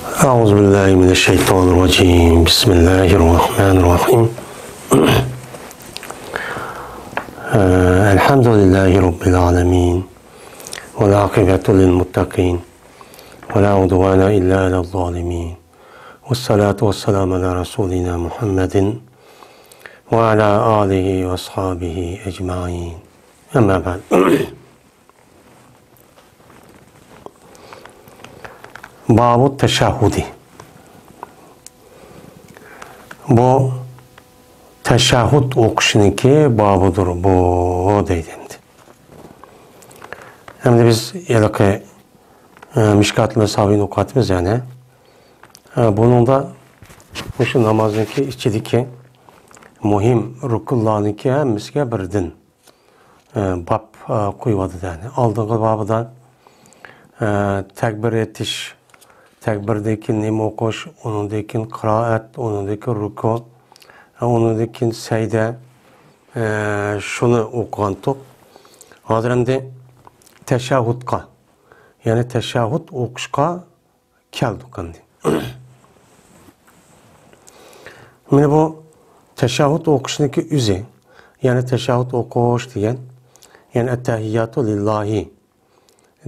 أعوذ بالله من الشيطان الرجيم بسم الله الرحمن الرحيم الحمد لله رب العالمين والعاقبة للمتقين ولا عدوان إلا على الظالمين والصلاة والسلام على رسولنا محمد وعلى آله وأصحابه أجمعين أما بعد Bab-ı teşahhudi. Bu teşahhud okuşunki babıdır bu deydi. Hem de biz yılki Mişkat-ı Mesabin okatımız yani. Bunun da şu namazınki içindeki muhim rukullarınki hemisiga birdin bab koyuvadı yani. Aldığın babıdan tekbir etiş, tekbirdeki nima okuş, onundaki kıraat, onundaki ruku, onundaki secde, şunu okuyantuk. Hazır hem de teşahhudka, yani teşahhud okuşka keldik şimdi. Şimdi bu teşahhud okuşundaki üze, yani teşahhud okuş diyen, yani ettehiyyatu lillahi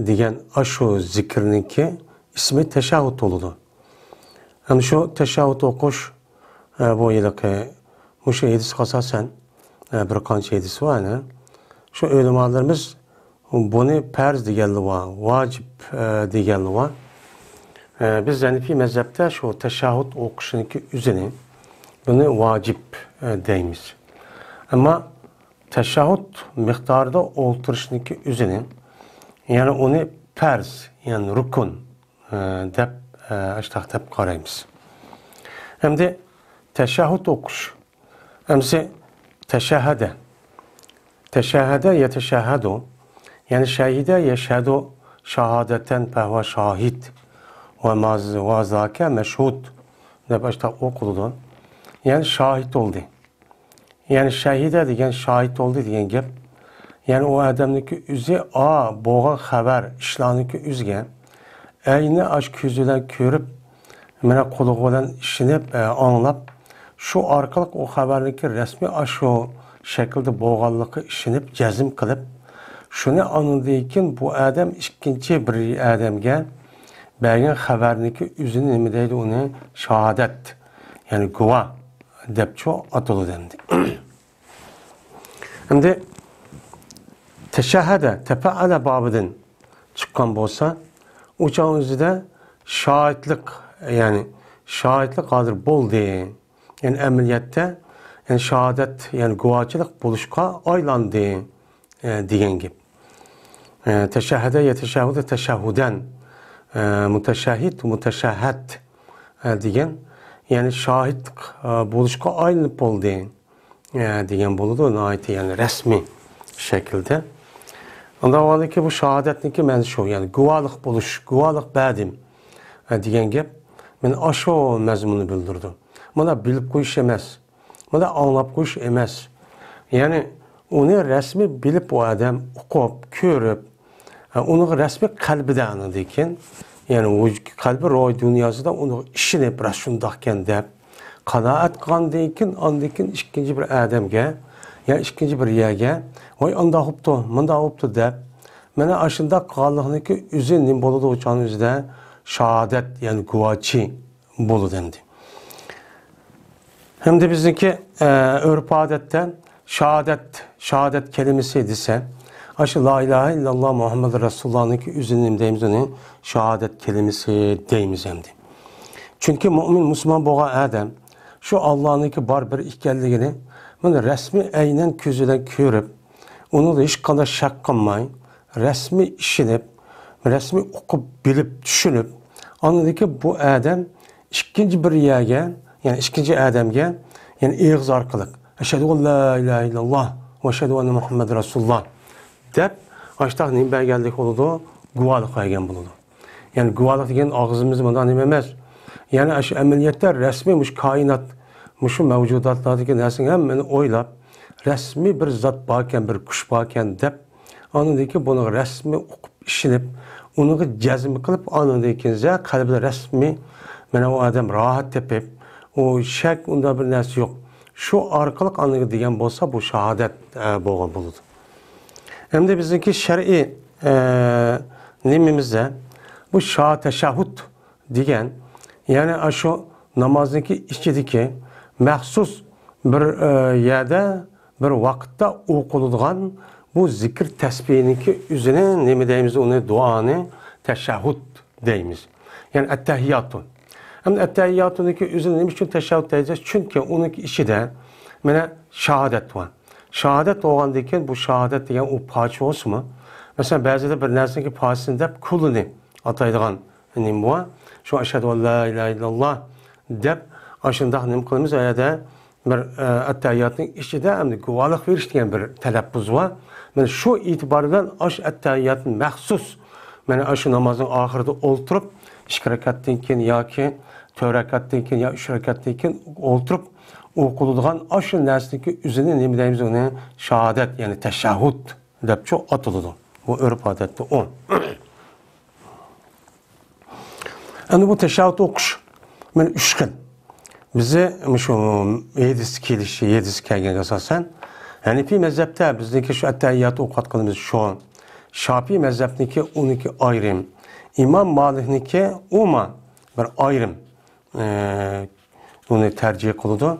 diyen aşu zikirninki ismi teşahhud oludu. Yani şu teşahhud okuş bu yılki müşehidisi kasasen bir kanç hedisi var ne? Şu ölümalarımız bunu perz diyenli var, vacip diyenli var. Biz Zenefi mezhepte şu teşahhud okuşundaki üzerine bunu vacip deyimiz. Ama teşahhud miktarda oturuşundaki üzerine yani onu perz yani rukun dep dep karayımız. Hem de teşahhud okuş. Hem de teşahhade. Teşahhade yeteşahhadu. Yani şahide yeşhadu şahadeten pehva şahid ve zâke meşhud dep okuludu. Yani şahit oldu. Yani şahide diyen şahit oldu diyen gep. Yani o adamdaki üzü boğa haber işlanıki üzge ayni aşk yüzüden körüp mene kuluğu bilen işinip anlap şu arkalık o haberdeki resmi aşu şekilde boğallıkı işinip cezim kılıp şunu anladıyken bu adam ikinci bir adamga belgen haberdeki üzünü nimedeydi onu şahadet yani guva depço atılı dendi. Şimdi teşahhede tefeale babıdan çıkan bolsa uçağın üzerinde şahitlik yani şahitlik kadir bol diye yani emniyette yani şahadet yani guvacılık buluşka aylandı diyen gibi. Teşahhede yeteşahhude teşahhuden müteşahhid müteşahhad diyen yani şahitlik buluşka aylanıp oldu diyen buludu ayeti yani resmi şekilde. Ondan sonra ki bu şahadetniki men şu yani guvalık buluş, guvalık bədim diyen gep men aşo mezmunu bildirdi. Buna bilip koyuş emez. Buna anlap koyuş emez. Yani onu resmi bilip o adam okup, körüp onu resmi kalbide anladıyken yani o kalbi roy dünyasında onu işinip raşundahken de kanaat kandıyken andıyken ikinci bir adamga yani ikinci bir yerge oy anda hoptu, manda hoptu de mene aşında kallıqniki üzü nim boludu uçağın üzüde şahadet yani guvaçı bolu dendi. Hem de bizdeki örf adetten şahadet kelimesi ise aşı la ilahe illallah Muhammed Resulullah'nınki üzünüm deyimiz onu şahadet kelimesi deyimiz hem de. Çünkü mümin Müslüman boğa adam şu Allah'ınki bar bir ikkelliğini bunu resmi aynen közüden körüp onu da hiç kadar şak kılmayın. Resmi işinip, resmi okup, bilip, düşünüp anladı ki bu adam ikinci bir yerge yani ikinci adamga yani ağız arkalık eşhedü en la ilahe illallah ve eşhedü enne Muhammed Resulullah dep açtaq neyim belgeldik oldu guvalık aygen buludu. Yani guvalık degen ağzımızı bundan emez. Yani aşı ameliyatlar resmi kainat şu mevcudatlardaki nesini hemen oylap resmi bir zat bakken bir kuş bakken dep anladı ki bunu resmi okup işinip onu cazm kılıp anındaykense kalbide resmi mana o adam rahat tepip o şek onda bir narsa yok. Şu arkalık anlığı degan bolsa bu şahadet bolgan boludu. Hem de bizdeki şer'i nimimizde bu teşahhud degan yani şu namazdaki içindeki mahsus bir yerde bir vakitte okulduğun bu zikir tesbihiniki üzerine ne deyimiz onu duanı teşahhud deyimiz. Yani ettehiyyatun. Hem de ettehiyyatuniki üzerine ne için teşahhud diyeceğiz? Çünkü onun içi de mana şahadet var. Şahadet olgandayken bu şahadet degan o parça olsun mu? Mesela bazıda bir narsaniki parçasında kulunu ataydigan nim var. Şu eşhedü en la ilahe illallah deb aşındaq nim qilamiz ayada bir ettehiyyatın içinde hem de guvalık veriş degan bir talaffuz var. Mana şu itibardan aş ettehiyyatın mahsus mana şu namazın ahirida o'ltirib 2 rakatdan keyin yoki 4 rakatdan keyin yo 3 rakatdan keyin o'ltirib o'qiladigan aşı narsaniki üzerine nima deymiz uni shahodat ya'ni tashahhud deb atiladi. Bu urf odatda o. Endi bu tashahhud o'qish mana 3 xil. Bize şu 7 kelgan asosan Hanefi mezhepte bizdeki şu ettehiyyatı o'qiyotganimiz şu Şafii mezhepniki 12 ayrım. İmam Malikniki uma bir ayrım onu tercih kıldı.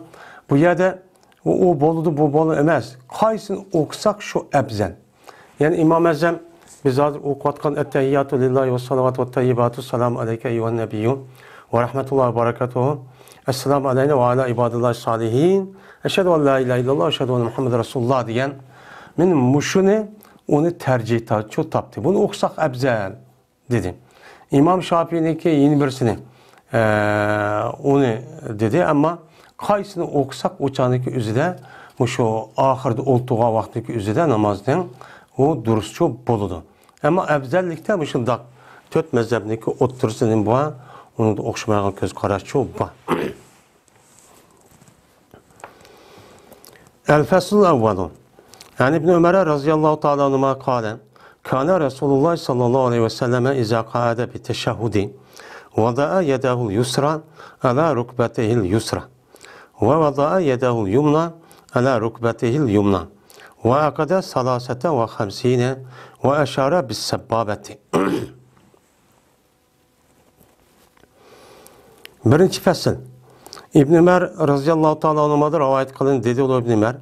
Bu yerde o boludu bu bolu emas. Qaysini o'qisak şu afzal. Yani İmam Azam biz hozir o'qiyotgan ettehiyyatu lillahi ve salavatu ve tayyibatu selamu aleyke eyyuhan nebiyyun ve rahmetullahi ve barakatuhu. Esselamu aleyne ve ala ibadillahi salihin. Eşhedü en la ilahe illallah, eşhedü enne Muhammed Resulullah diyen benim muşunu onu tercih çok taptı. Bunu okusak afzal dedi. İmam Şafii'ninki yeni birisini onu dedi ama kaysını okusak o çağındaki üzüde şu ahirde olduğu vaktiki üzüde namazdan o duruşçu boludu. Ama afzallikte bu şundak 4 mezhebindeki oturusinin bu onu da okşamayan göz karaşçı bu. El-Feslul evvelun. Yani İbn Ömer'e razıyallahu ta'ala anhuma kâle Kâne Resulullah sallallahu aleyhi ve selleme izâ kâade bi teşehhudi vada'a yedahul yusra ala rukbatehil yusra ve vada'a yedahul yumna ala rukbatehil yumna ve akade salasete ve hamsine ve eşâre bis sebbâbeti. Birinci fesl. İbn Ömer razıyallahu ta'ala anhuma'da rivayet kılın dedi o İbn Ömer.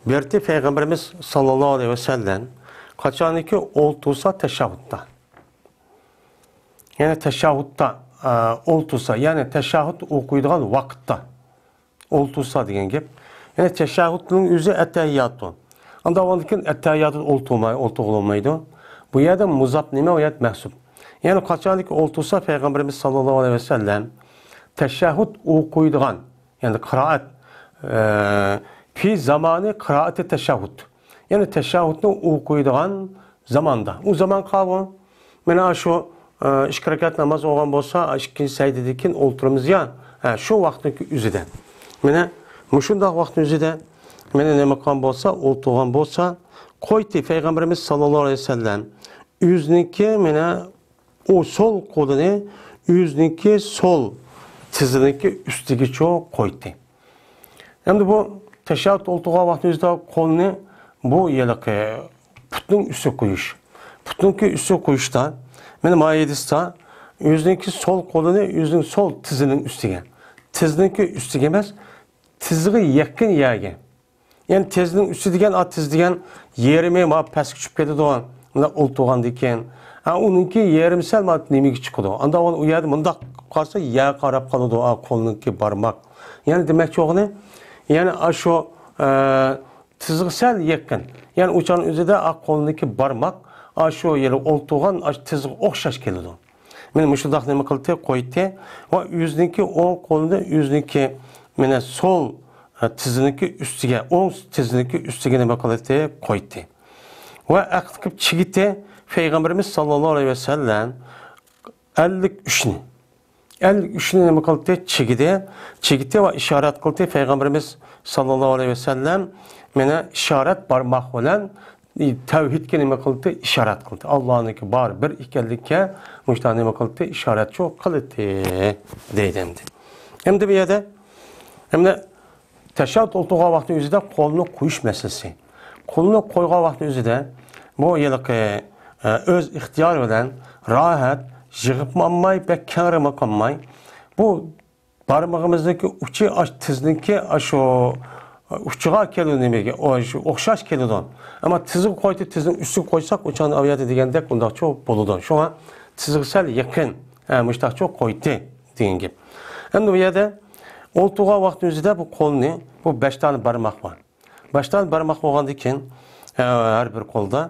Berti Peygamberimiz sallallahu aleyhi ve sellem kaçaniki oltusa teşahhutta. Yani teşahhutta oltusa yani teşahhut okuyduğun vakitte oltusa degan gap. Yani teşahhutun yüzü ettehiyyatun. Anda ondakin ettehiyyatun oltuğulmaydı. Bu yerde muzap nime o yet mahsub. Yani kaçaniki oltusa Peygamberimiz sallallahu aleyhi ve sellem teşahhut okuyduğun yani kıraat fi zamanı kıraat-ı teşahhud. Yani teşahhudunu okuyduğun zamanda. O zaman kavga. Mena şu 2 rekat namaz olgan bolsa 2. secdedekin olturumuz ya. Şu vaktdeki üzüde. Mena muşundaq vaktın üzüde mena ne makam bolsa oltuğan bolsa koyti Peygamberimiz sallallahu aleyhi ve sellem yüzniki mena o sol kolunu yüzniki sol tiziniki üstüge çok koyti. Hem de bu teşahhud olduğu vaxtımızda kolunu bu yelaki putun üstü koyuş. Putunki üstü koyuşta benim ayedista yüzündeki sol kolunu yüzünün sol tizinin üstüge. Tizininki üstüge emez, tiziği yakın yerge. Yani tizinin üstü degen, tiz degen yerime ma pes küçüp kedi doğan. Oltuğan diken. Onunki yerimsel ma nemigi çıkıdı. Anda o yerde mundaq kalsa yer qarab kalıdı o kolununki barmak. Yani demek ki onu yani şu tizgisel yakın. Yani uçağın üzerinde kolundaki barmak şu yeri oltuğan tizgi okşaş geliyor. Benim şundaq nima qildi qo'ydi va yüzünki o'ng qo'lida yüzünki mana sol tiziniki üstüge, o'ng tiziniki üstüge nima qildi qo'ydi. Va aqtiqib chigiti Peygamberimiz sallallahu aleyhi ve sellem 53'ni 53'ni nima qildi chigiti va ishorat qildi Peygamberimiz sallallahu aleyhi ve sellem mana ishorat barmoq bilan tevhidga nima qildi? Ishorat qildi. Allohniki bor bir ekanlikka mushta nima qildi? Ishorat cho'q qildi deydi endi. Endi bu yerda endi tashahhud o'tirgan vaqtning o'zida qo'lni qo'yish masalasi. Qo'lni qo'ygan vaqtning o'zida bu yiliqi o'z ixtiyor bilan rohat yig'ib olmay, bekkarima qolmay, bu barmog'imizdagi uchi tizniki shu uchiga keladi nimaga, o'xshash keladi. Ammo tizni qo'ydi, tizni ustiga qo'ysak, o'chani avyadi degandek undaqcha bo'ladi. Shunga tizni sal yaqin, mushtaqcha qo'ydi degan gap. Endi bu yerda o'tirgan vaqtning o'zida bu qo'lni, bu 5 tane barmoq bor. 5 tane barmoq bo'lgandan keyin har bir qo'lda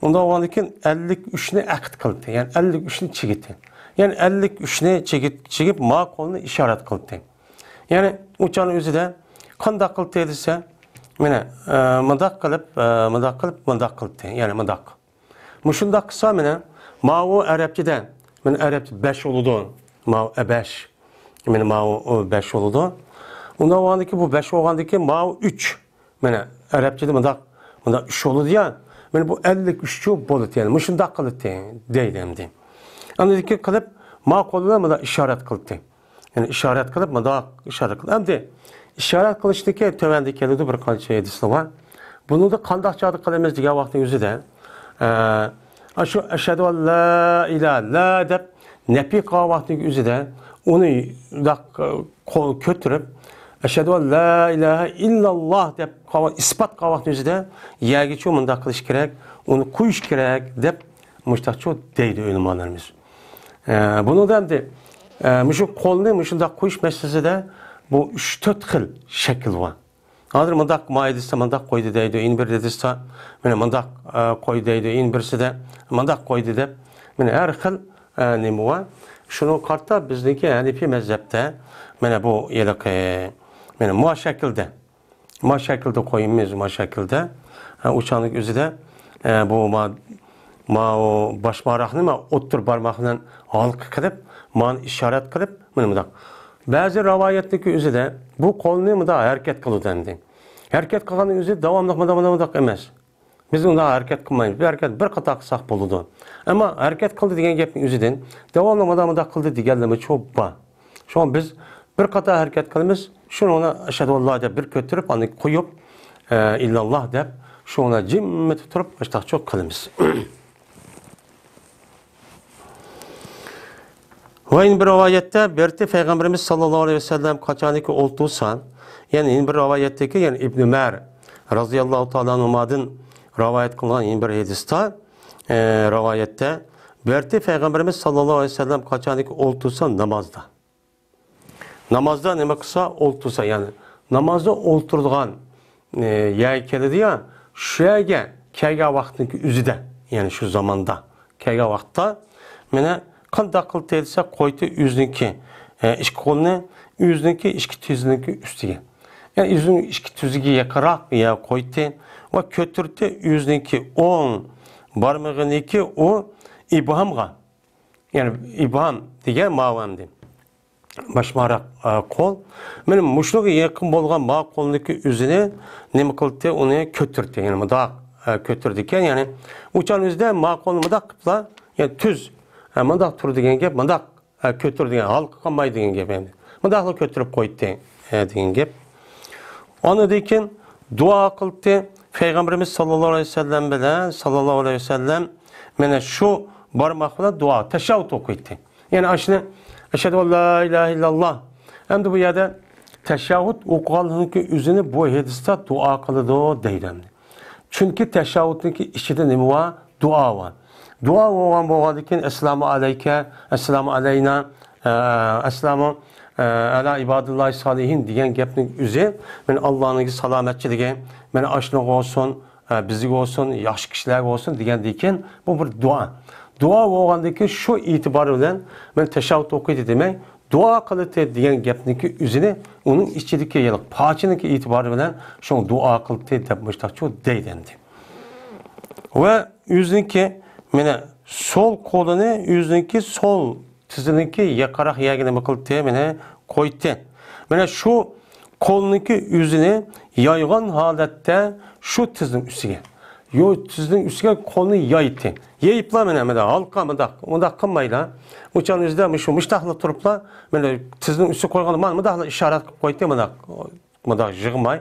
unda bo'lgandan keyin 53 ni aqd qildi. Ya'ni 53 ni chigitdi. Ya'ni 53 ni chigib ma qo'lni ishorat qildi. Ya'ni o'chani o'zida qanday qildi desa, mana mundaq qilib, mundaq qildi. Ya'ni mundaq. Mushundaq qilsa mana ma'u arabchada, mana arabcha 5 bo'ladi. Ma'u 5. Mana ma'u 5 bo'ladi. Unda bo'lgandiki bu 5 bo'lgandiki ma'u 3. Mana arabchada mundaq 3 bo'ladi ya. Mana bu 53 bo'ladi. Ya'ni mushundaq qildi deydi endi. Anadaki qilib ma qo'lini mana ishorat qildi. Ya'ni ishorat qilib, mundaq ishorat qildi. Endi ishorat qilishdagi tövanda keladi bir qancha hadislar bor. Buni da qanday joyda qilamiz degan vaqtning o'zida shu ashhadu an la ilaha la deb nafi qilgan vaqtning o'zida uni qo'l ko'tarib ashhadu an la ilaha illalloh deb isbot qilgan vaqtning o'zida yagichu mundaq qilish kerak, uni qo'yish kerak deb mushtaqcho deydi ulamolarimiz. Bunu da endi shu qo'lni shunday qo'yish masalasida bu 3-4 xil shakl bor. Hozir mundaq maydisda mundaq qo'ydi deydi, endi bir dedisda mana mundaq qo'ydi deydi, endi birsida mundaq qo'ydi deb mana har xil nima bor. Shuni qarta bizniki Hanifi mazhabda mana bu yiliqi mana bu shaklda qo'yimiz, bu shaklda o'chaning o'zida bu o baş barmağını o'ttir barmağından halqa qilib, man ishorat qilib, mana bunday. Ba'zi rivoyatdagi o'zida bu qo'lni bunday harakat qiladi endi. Harakat qilganning o'zi davomli bunday emas. Biz unday harakat qilmaymiz. Bu harakat bir qator qilsak bo'ladi. Ammo harakat qildi degan gapning o'zidan davomli bunday qildi deganligi cho'p bor. Shuni biz bir qator harakat qilamiz, shuni ona ashhadu alloh deb bir ko'tarib, uni qo'yib illalloh deb shuni jimmi turib boshqacha qilamiz. Ve bir rivayette berti Peygamberimiz sallallahu aleyhi ve sellem kaçaniki oltusan, yani bir rivayetteki yani İbn Ömer radıyallahu ta'ala anhu'dan rivayet kılınan bir hadiste rivayette berti Peygamberimiz sallallahu aleyhi ve sellem kaçaniki oltusan namazda. Namazda ne kısa oltusa yani namazda olturduğun yay keledi ya şeye kega vaktindeki üzüde yani şu zamanda kega vakta mene qanday qilib desa qo'ydi o'ziniki ikki qo'lni o'ziniki ikki tizniki ustiga. Ya'ni o'zining ikki tuziga yaqinroq qo'ydi va ko'tardi o'ziniki 10 barmog'iniki o ibhamga. Ya'ni ibham degan ma'vamdi. Başmaroq qo'l. Mana mushluga yaqin bo'lgan ma qo'lniki o'zini nima qildi? Uni ko'tardi. Ya'ni bundoq ko'tardi ekan, ya'ni o'chan o'zida ma qo'lni bundoq qilib, ya'ni tuz mundaq tur degan gap, mundaq ko'tir degan, halqa qilmay degan gap endi. Mundaqla ko'tirib qo'ydi degan gap. Ondan keyin duo qildi. Peygamberimiz sallallohu alayhi vasallam bilan sallallohu alayhi vasallam mana shu barmoq bilan duo, tashahhud o'qiydi. Ya'ni ashuni ashhadu an la ilaha illalloh. Endi bu yerda tashahhud o'qiganligi o'zini bu hadisda duo qiladi deydi. Chunki tashahhudniki ichida nima bor? Duo bor. Dua olan boğadıkin Esselamu aleyke, Esselamu aleyna, Esselamu ala ibadullahi salihin diyen gepnin üzü, ben Allah'ın salametçiliği, ben aşlık olsun, bizlik olsun, yaşlı kişiler olsun diyen diken bu bir dua. Dua oğandaki şu itibarıyla ben teşahhud okuydu demek, dua kılıtı diyen gepnin üzüne onun içindeki yılık, paçındaki itibarıyla şu dua kılıtı demişler çok deydendi. Ve yüzünki mene sol kolunu yüzünki sol tiziniki yakarak yagine bakıldı mene koydu. Mene şu koluniki yüzünü yaygan halette şu tizin üstüge. tizning üstüne kolunu yayıttı. Yayıpla mene halka mıdak kılmayla. Uçan üzde şu müştahlı turupla mene tizning üstü koygan man mıdakla işaret koydu mıdak jığmay.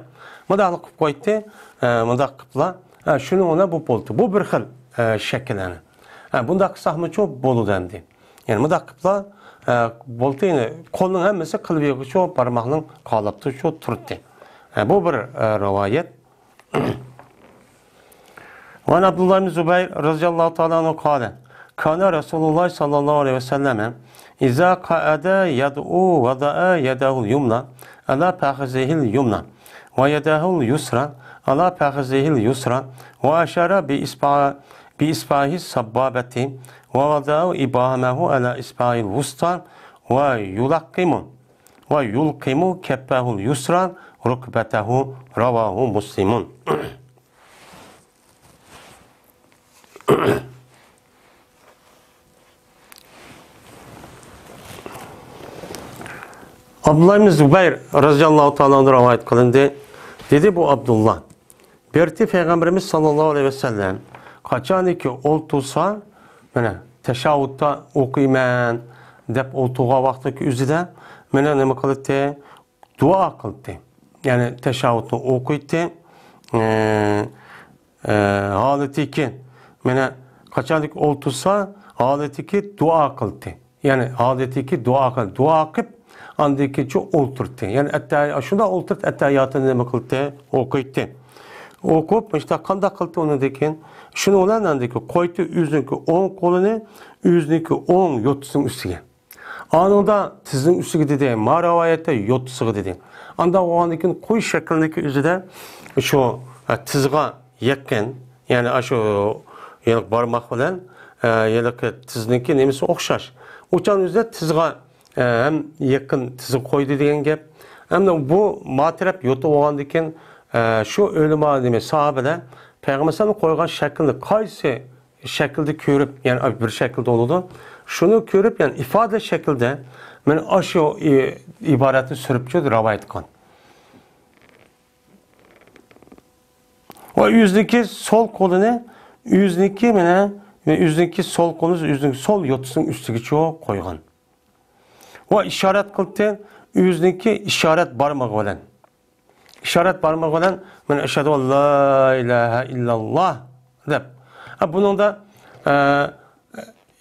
Mıdaklı koydu mıdak kıpla. Şunu ona bu boldu. Bu bir xil şekilleni. Bunda sahmı çok bolu dendi. Yani mıdak kıpla boldu yine kolun hemmesi kılbiyeki çok parmağının kalaptı çok turuttu. Bu bir rivayet. وعن عبد الله بن زبير رضي الله تعالى عنه قال كان رسول الله صلى الله عليه وسلم إذا قعد يدعو وضع يده اليمنى على فخذه اليمنى ويده اليسرى على فخذه اليسرى وأشار بإصبعه السبابة ووضع إبهامه على إصبعه الوسطى ويلقم كفه اليسرى ركبته رواه مسلم. Abdullah ibn Zübeyir radıyallahu ta'ala anhu rivayet kılındı. Dedi bu Abdullah. Berti Peygamberimiz sallallahu aleyhi ve sellem kaçan ki oltulsa mene teşahhutta okuyman dep oltuğa vaxtaki üzüde mene nima kıldı? Dua kıldı. Yani teşahhutta okuydu. Haleti ki mene kaçan ki oltulsa haleti ki dua kıldı. Yani haleti ki dua kıldı. Dua kıp andaki çok olturdu. Yani şunda olturt ettehiyatını nima kıldı? Okuydu. Okup işte kanda kıldı onu dekin. Şunu olan andaki koydu yüzünki 10 kolunu yüzünki 10 yotusun üstüge. Anında tizin üstüge dedi. Maravayette yotusu dedi. Anda o andaki koy şeklindeki yüzüde şu tizga yakın yani şu yani parmak bilen yani tizniki nemisi okşaş. Uçan yüzde tizga hem yakın tizi koydu diyen gap. Hem de bu matrep yotu olgandiken şu ölüm ademi sahabeler Peygamber'in koygan şeklinde kaysi şekilde körüp yani bir şekilde oldu. Şunu körüp yani ifade şekilde men aşo ibaretin sürüpçü rivayet kan. O yüzdeki sol kolunu yüzdeki mene ve yüzdeki sol kolunu yüzdeki sol yotusun üstüge çoğu koygan. O işaret kıldı yüzdeki işaret parmağı olan. İşaret parmağı olan men eşhedü en la ilahe illallah dep. Bunun da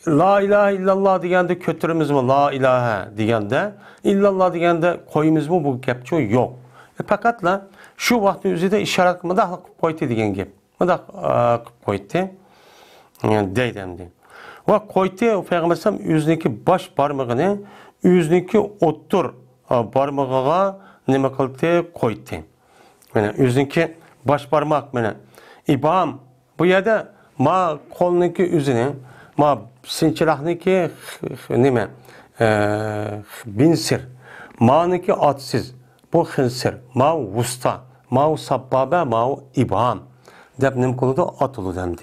la ilahe illallah degende kötürümüz mü la ilahe degende illallah degende koyumuz mu bu gapço yok. Fakat la şu vakti üzerinde işaret kılmadı koydu degen gap. Mıda koydu. Yani deydemdi. Ve koydu Peygamber'in yüzdeki baş parmağını yüzdeki otur parmağına nima kıldı koydu. Yani yüzdeki baş parmak mene ibam bu yerde ma kolunki yüzüne ma sinçirahniki nime binsir maniki atsiz bu hinsir ma vusta ma sabbabe ma ibam dep nim koluda atılı demdi.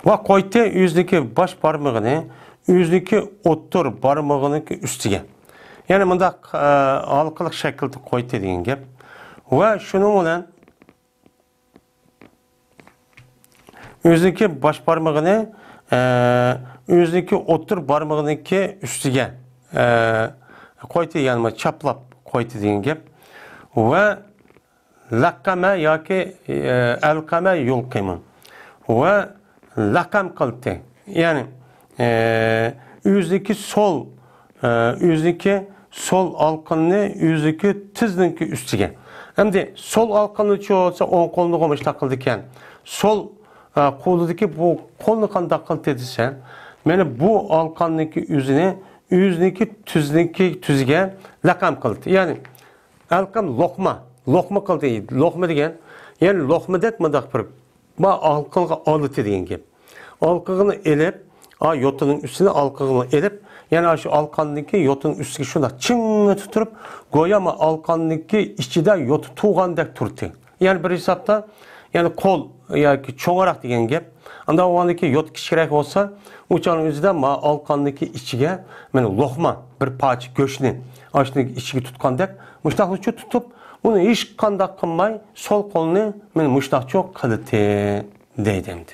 Ve koydu yüzdeki baş parmağını yüzdeki otur parmağının üstüge. Yani bunda halkalık şekilde koydu dediğin gibi. Ve şunun olan yüzdeki baş parmağını yüzdeki otur parmağının üstüge koydu yani çaplap koydu dediğin gibi. Ve lakkame ya ki elkame yulkimun. Ve lakam kıldı. Yani yüzdeki sol alkanını yüzdeki tizninki üstüge. Hem de sol alkanı çoğulsa 10 kolunu koymuş takıldıkken sol koludaki bu kolunu kan takıl dediyse yani bu alkanındaki yüzdeki tüzge lakam kıldı. Yani alkan lokma kıldı. Lokma degen yani lokma detmedak bir ma alkanı alıtı degen gibi. Alkanı elip yotunun üstüne alkanı elip yani şu alkanındaki yotunun üstüne şuna çınını tuturup goyama alkanındaki içinde yotu tuğandek turtu. Yani bir hesapta Yani kol yoki cho'ng'aroq degan gap. Anda o'g'andagi yot kichikroq bo'lsa, o'chaning o'zida ma alqondagi ichiga mana lo'qma bir parcha go'shtni oshning ichiga tutgandek, mushtaqcha tutib, uni hech qanday qilmay sol qo'lni men mushtaqcha qildi deydi endi.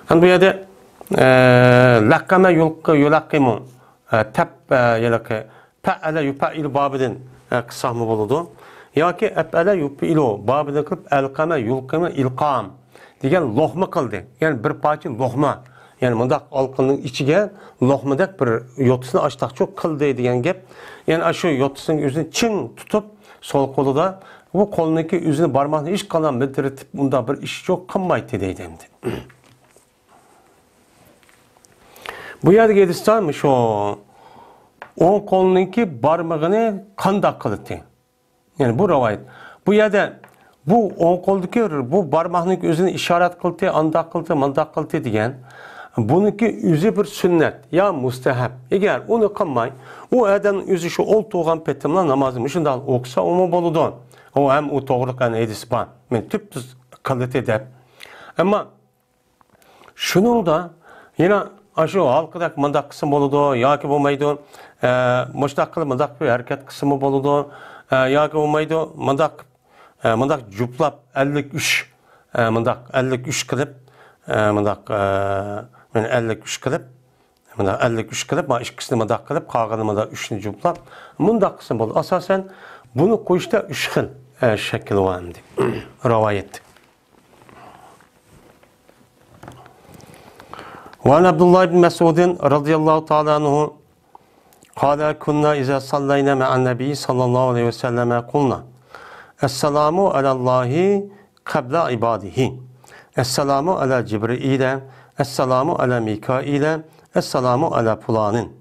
Ana bu yerda laqama yulaqimu tab yalaqi fa'ala yufa'il babidan qisami bo'ladi. Yoki af'ala yufilu babidan qilib alqama yulqima ilqam degan lo'qma qildi. Ya'ni bir parcha lo'qma. Yani mundaq alqınning ichiga lo'qmadek bir yotisini açtaqcha qildi degan gap. Yani shu yotisning o'zini chin tutib sol qo'lida bu qo'lniki o'zini barmoqni hech qanday bildiritib unda bir ish yo'q qilmaydi deydi endi. Bu yerga aytishdan shu o'ng qo'lniki barmog'ini qanday qildi? Yani bu rivoyat. Bu yerda bu o'ng qo'ldagi bu barmoqning o'zini ishorat qildi, anda qildi, manda qildi degan. Buniki o'zi bir sunnat ya mustahab. Agar uni qilmay, u odam o'zi shu o'ltirgan paytda namozini shunday o'qisa, umi bo'ladi. O ham u to'g'ri qilgan hadis bor. Men tubsiz qildi deb. Ammo shuningda yana shu halqidek mundaq qism bo'ladi yoki bo'lmaydi. Mushtaq qilib mundaq bir harakat qismi bo'ladi yoki bo'lmaydi. Mundaq juplab 53 mundaq 53 qilib mundaq men 53 qilib, mana 53 qilib, mana ikkisini mundaq qilib, qolganini mana 3 ni juplab, mundaq qilsin bo'ldi. Asosan buni qo'yishda 3 xil shakl bor endi. Rivoyat. Wa Abdullah ibn Mas'ud radhiyallohu ta'ala anhu qala kunna iza sallayna ma'an nabiy sallallohu alayhi wa sallam qulna assalamu ala Allahi qabla ibadihi. Esselamu ala Cibril, Esselamu ala Mikail, Esselamu ala fulanin.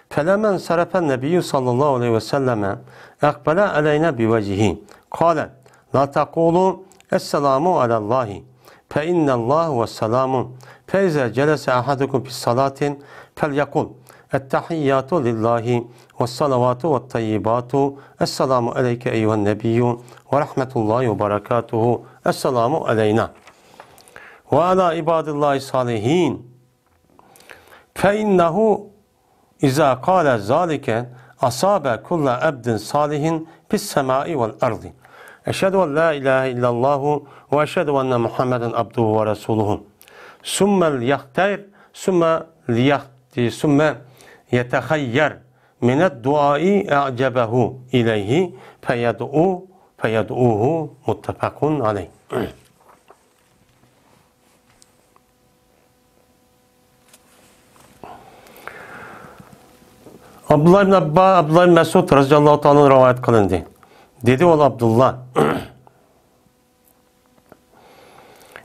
Felemen sarafen nebiyyü sallallahu aleyhi ve selleme ekbele aleyna bivecihi. Kale, la taqulu Esselamu ala Allahi. Fe innallahu ve selamu. Fe ize celese ahadukum fis salatin fel yakul. Ettehiyyatu lillahi ve salavatu ve tayyibatu. Esselamu aleyke eyyühen nebiyyü ve rahmetullahi ve berekatuhu. Esselamu aleyna. Ve ala ibadillahi salihin. Fe innehu iza kâle zâlike asabe kulla abdin salihin fis semai vel ardi. Eşhedü en la ilahe illallahu ve eşhedü enne Muhammeden abduhu ve resuluhu. Sümmel yahtayr, sümme yetehayyar minet duai e'cebehu ileyhi feyed'uhu muttefakun aleyh. Abdullah ibn Mesud radhiyallahu ta'ala rivayet kılındı. Dedi ol Abdullah.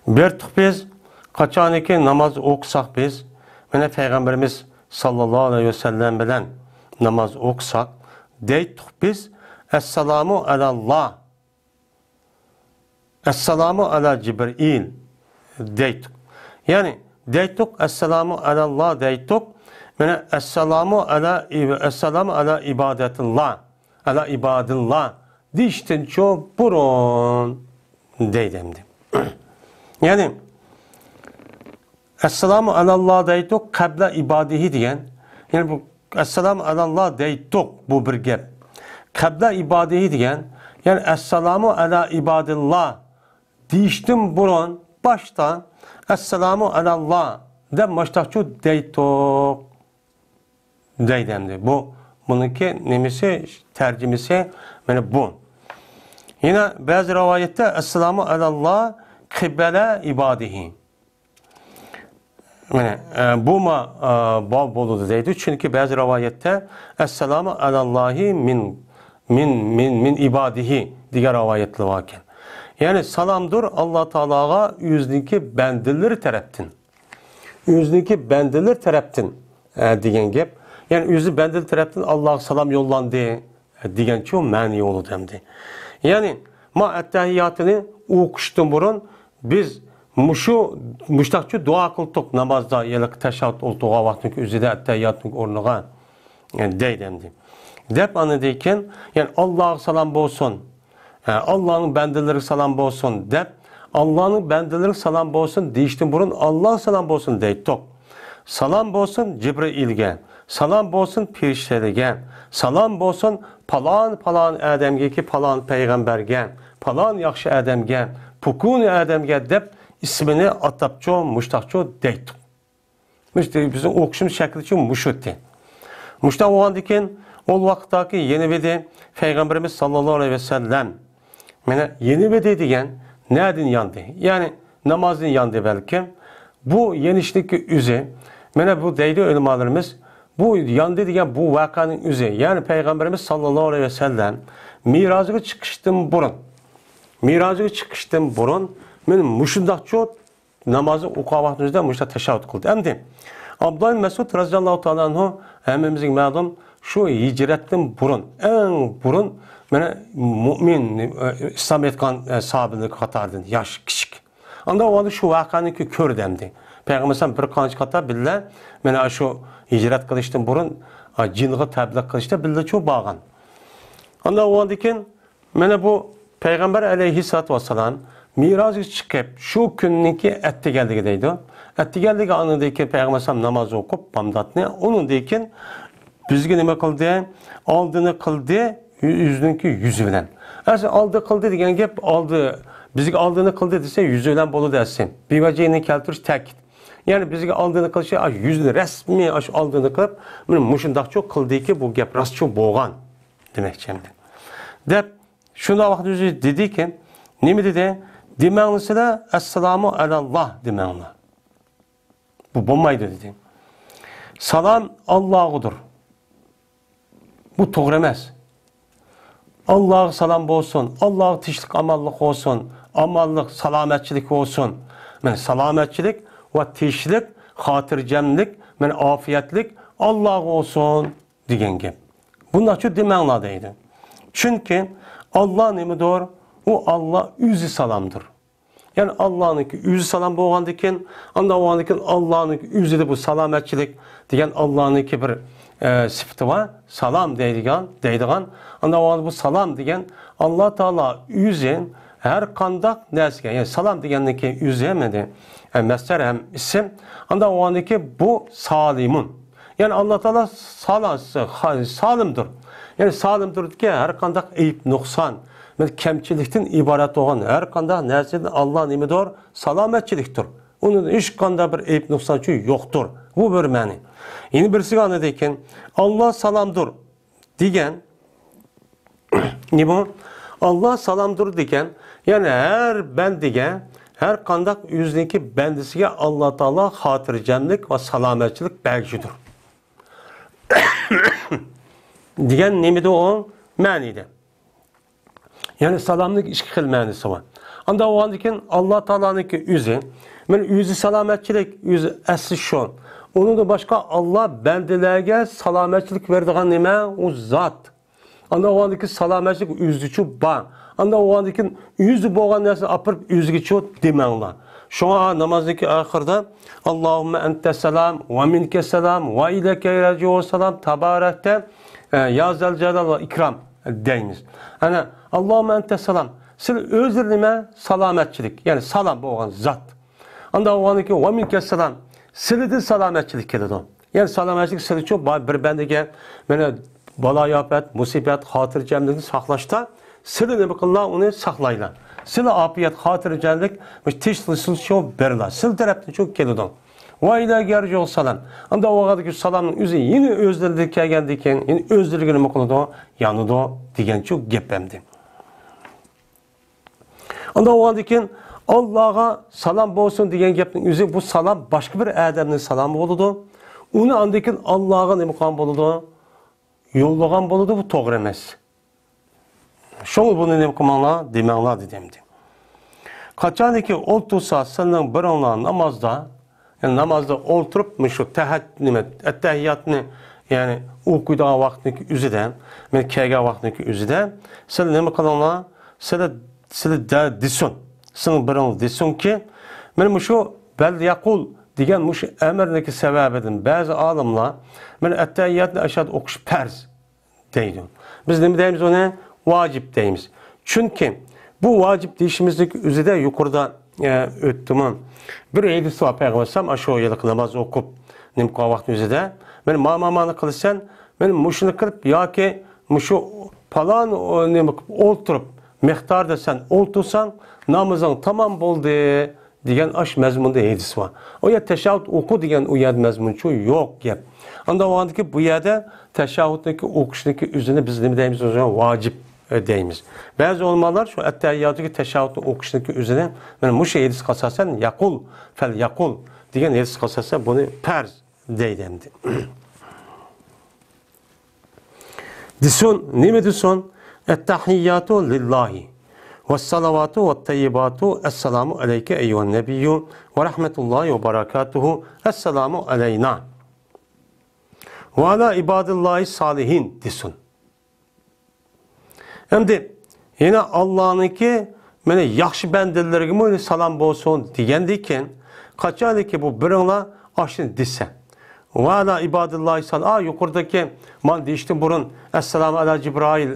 Bir biz kaçaniki namaz okusak biz, mene Peygamberimiz sallallahu aleyhi ve sellem bilen namaz okusak, deytik biz Esselamu alallah, Esselamu ala Cibril deytik. Yani deytik Esselamu alallah deytik. Mene esselamu ala ibadetillah, ala ibadillah diştin çok burun deydimdi. Yani esselamu alallah deydik kabla ibadihi diyen, yani bu esselamu alallah deydik bu bir gep. Kabla ibadihi diyen, yani esselamu ala ibadillah diştin burun başta esselamu alallah de baştakçı deydik. Deydemdi. Bununki nemisi, tercümesi yani bu. Yine bazı rivayette Esselamu alallah kıbele ibadihi. Yani bu ma bab boludu deydi. Çünkü bazı rivayette Esselamu alallahi min ibadihi diğer rivayetli varken. Yani salamdır Allah Teala'ya yüzdeki bendilir tereptin. Yüzdeki bendilir tereptin diyen gep. Yani yüzü bendil taraftan Allah'a salam yollandı diyen çok mani oldu demdi. Yani ma ettehiyyatını okuştum burun biz muştaqçı dua kıldık namazda yelik teşahhüd olduğu vaxtın üzerinde ettehiyyatın ornuğa yani dey demdi. dep anı deyken, yani Allah'a salam bolsun, Allah'ın bendeleri salam bolsun dep, Allah'ın bendeleri salam bolsun deyişten burun Allah salam bolsun deydik. Salam bolsun Cibrail'ge, salam bolsun pirişlerige, salam bolsun palan adamge ki palan peygamberge, palan yaxşı adamge, pukun adamge dep ismini atapço, muştaqço deydik. İşte bizim okuşumuz şekli için muşutti. Muştaq olan diken, o vakittaki yeni vedi Peygamberimiz sallallahu aleyhi ve sellem mene yeni vedi diyen nereden yandı? Yani namazın yandı belki. Bu yenişlik üze mene bu deydi ulemalarımız bu yandı diyen bu vakanın üze yani Peygamberimiz sallallahu aleyhi ve sellem miracıga çıkıştım burun men muşundaqço namazı okuvaktımızda muşta teşahhüd kıldı. Endi Abdullah Mesud radıyallahu ta'ala anhu hemimizin ma'lum şu hicretten burun en burun mene mümin İslam etkan sahabini katardın yaş küçük. Anda o adı şu vakanı ki kör demdi. Peygamberimiz bir kanç kata bille mene şu hicret kılıştın burun cinği tebliğ kılıştı bille çok bağın. Anda o adıken mene bu Peygamber aleyhissalatu vesselam Miracı çıkıp şu günninki etti geldi deydi. Etti geldi anındaki Peygamber namaz okup bamdatını onun deyken bizge nime kıldı? Aldığını kıldı yüzününki yüzü bilen. Aslında aldı kıldı diyen gep aldı bizge aldığını kıldı dese yüzü bilen bolu dersin. Bir vecihini keltiriş tekit. Yani bizge aldığını kılışa yüzünü resmi aldığını kılıp muşundaq çok kıldı ki bu gep rastçı boğan demek şimdi. Dep şuna vakit yüzü dedi ki ne dedi? Deməngisi də Esselamu alallah demənglə. Bu olmaydı dedi. Salam Allah'ıdır. Bu doğru emas. Allah'a salam olsun. Allah'a tişlik amallık olsun. Amallık, salametçilik olsun. Yani salametçilik ve tişlik, hatırcemlik, yani afiyetlik Allah olsun degen gep. Bunlar çok demənglə deydi. Çünkü Allah nemidir? O Allah yüzü salamdır. Yani Allah'ın yüzü salam boğandıkken, Allah'ın yüzü de bu salametçilik diyen Allah'ın bir sıfatı var. Salam deydiğen, bu salam diyen Allah Teala yüzün her kandak nesken. Yani salam diyenindeki yüzü hem de mesler hem isim. Bu salimun. Yani Allah Teala salimdir. Yani salimdir ki her kandak eyip noksan. Kemçilikten ibaret olan her kanda nerseden Allah nimidir? Salametçiliktir. Onun hiç kanda bir eyip noksançı yoktur. Bu bir mani. Yeni birisi anladıyken Allah salamdır diyen ne bu? Allah salamdır diyen yani her bendige her kandak yüzdeki bendisiga Allah Teala hatırcemlik ve salametçilik belgidir. diyen nemide o manide. Yani salamlık iki xil mənisi var. Anda o andikin Allah Teala'nın yüzü, yüzü salametçilik, yüzü əsli şun. Onun da başka Allah bendelerge salametçilik verdiğin neme o zat. Anda o andikin salametçilik yüzüçü ba. Anda o andikin yüzü boğan nesi apırıp yüzüçü demenla. Şuna namazdaki ahırda Allahümme ente selam ve minke selam ve ileke iracı selam tabarekte ya zel celal ve ikram deyiniz. Yani Allahümme ente salam. Sil özürlüme salametçilik. Yani salam boğan zat. Anda o anki ve minke selam. Silidi salametçilik keledi. Yani salametçilik sili çok bir bendege bala yapet, musibet, hatırcemliğini saklaşta silini bakılla onu saklayla. Sili afiyet, hatırcemlik tişli çok berla. Sil taraftan çok keledi. Ve ile gerci ol salam. Anda o kadar salamın üzü yine özlülük geldikken, yine özlülüğünü bakılla yanıda diyen çok gepemdi. Anda o haldekin Allah'a salam olsun diyen gepin yüzü bu salam başka bir adamın salamı oldu. Onu andikin Allah'a ne mukam oldu? Yollagan oldu bu doğru emas. Şoň bunu ne mukamla demeňler dedimdi. Kaçan ki oltursa senin bir onla namazda yani namazda oturup şu ettehiyyatını yani okuyduğu vaktindeki üzüden men kega vaktindeki üzüden sen ne mukamla Sili de disun. Sının bir onu disun ki benim şu bel yakul diyen şu emirindeki sebebedin bazı alimler men ettehiyyatını aşağı okuş perz deydi. Biz ne deyimiz ona? Vacip deyimiz. Çünkü bu vacip deyişimizdeki üzerinde yukarıda öttümün bir hadisi var Peygamber aşağı yılık namaz okup nimka vakti üzerinde benim mamamını kılırsan benim muşunu kılıp ya ki muşu falan oturup miktar desen otursan namazın tamam oldu diyen aş mezmunda hadis var. O ya teşahhüd oku diyen o yer mezmunçu yok gap. Anda o andaki bu yerde teşahhüddeki okuştaki üzerine biz ne deyimiz o zaman vacip deyimiz. Bazı olmalar şu ettehiyyatdaki teşahhüdü okuştaki üzerine yani bu şey hadis kasasen yakul fel yakul diyen hadis kasasen bunu perz deydemdi. Disun ne disun? Ettehiyyatu lillahi. والصلوات والطيبات السلام عليك أيها النبي ورحمة الله وبركاته السلام علينا وعلى عباد الله الصالحين desin. Şimdi yine Allah'ınki mene yaxşı bendelerine salam olsun diyendiyken kaçardı ki bu birinla aşın disse. Ve ala ibadillahi salih. Yukarıdaki man deyiştim burun. Esselamu ala Cibrail,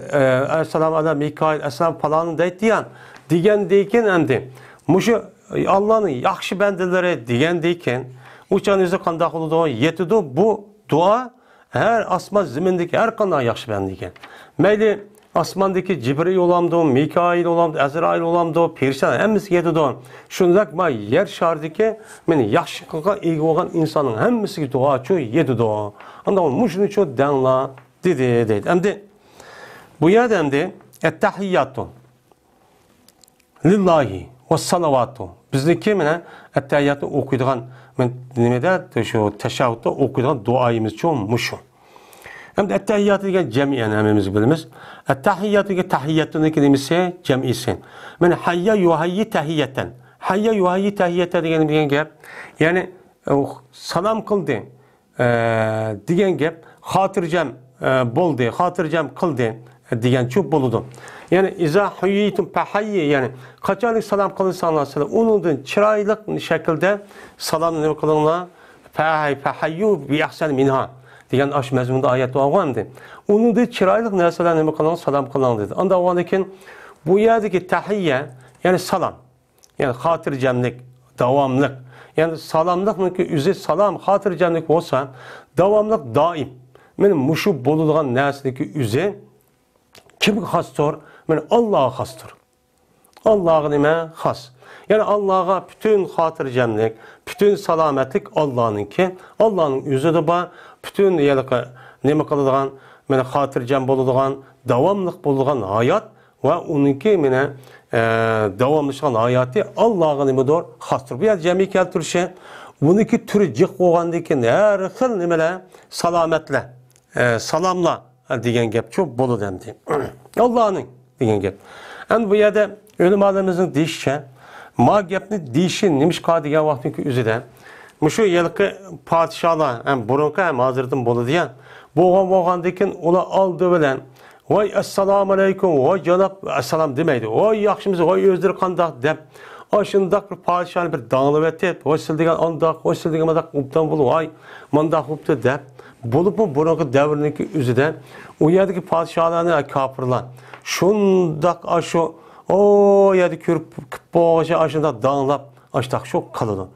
Esselamu ala Mikail, Esselamu falanın deydiyen. Diyendiyken endi. Muşu Allah'ın yaxşı bendeleri diyendiyken uçanızı kandak oldu yetidu bu dua her asman zimindeki her kandan yaxşı bendiyken. Meyli asmandaki Cibril olamdı, Mikail olamdı, Ezrail olamdı, Pirsan hemmisi yetidu. Şundak ma yer şardaki meni yaxşılığa ilgi olan insanın hemmisi dua ço yetidu. Anda muşunu ço denla dedi. Emdi bu yerde emdi ettehiyyatu lillahi ve salavatu. Bizdeki mene ettehiyyatı okuyduğun men dinlemede şu teşahhütte okuyduğun duayımız ço muşu. Hem de ettehiyyatı diye cemiyen hemimiz bilimiz. Ettehiyyatı diye tahiyyatını kelimesi cemisi. Men hayya yuhayyi tahiyyeten. Hayya yuhayyi tahiyyeten diyen gap. Yani salam kıldı diyen gap. Hatırcam boldu, hatırcam kıldı diyen çok boludu. Yani izâ huyyitum fehayyi yani kaçarlık salam kılırsanlar salam. Onun çıraylık şekilde salam ne kılınla fehayyu bi ahsen minha. Diyen aş mezmunda ayet doğandı. Onun da çıraylık nerseler ne kılan salam kılan dedi. Anda o andakin bu yerdeki tahiyye yani salam. Yani hatırcemlik, devamlık. Yani salamlık ki üzü salam hatırcemlik olsa devamlık daim. Benim muşu boluduğun nersindeki üzü kim hastır? Ben Allah'a hastır. Allah'a nime has. Yani Allah'a bütün hatırcemlik, bütün salametlik Allah'ınki. Allah'ın yüzü de var. Bütün neme kılıdığan, mene hatırcam boluduğun, devamlık boluduğun hayat ve onunki mene devamlışan hayatı Allah'ın nimedir hastır. Bu yer cemi keltürüşe, bununki türü cık oğandaki her xil nimele salametle, salamla diyen gep çok bolu demdi. Allah'ın diyen gep. Yani bu yerde ölüm alemimizin deyişçe, ma gepni deyişi nimiş ka diyen vaktiki üzüden, şu yılki padişahlar hem burunka hem hazırdım bolu diyen boğan ola aldı bilen vay esselamu aleyküm vay canap esselam demeydi. Vay yaxşımızı vay özleri kandak dep aşındak bir padişahın bir dağılı vetip vay sildigen andak vay sildigen madak uptan bulu vay mandak uptu dep bulup mu burunka devrindeki üzüden o yerdeki padişahlarına kapırlan şundak aşo o yerde kürüp boğaça aşında dağılap aştak çok kalıdı.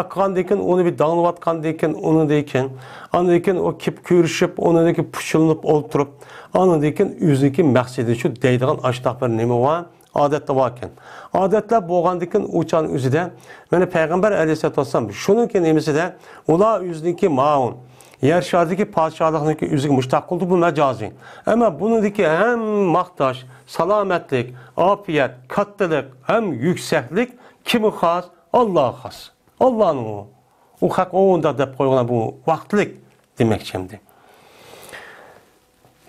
Kandayken onu bir dağılıvat kandayken onu deyken anadayken o kip kürüşüp onu deyken puşulunup oturup anadayken yüzdeki məqsedi şu deydiğin aştak bir nemi var adette varken. Adetler boğandayken uçan üzüde yani Peygamber aleyhisselatü vesselam şunun ki nemisi de ula yüzdeki maun yer şardaki padişahlıkındaki yüzük müştak oldu bu mecazi. Ama bunundaki hem maktaş, salametlik, afiyet, katlılık hem yükseklik kimi has? Allah'a has. Allah'ın o. O hak onda da koyulan bu vaktlik demek şimdi.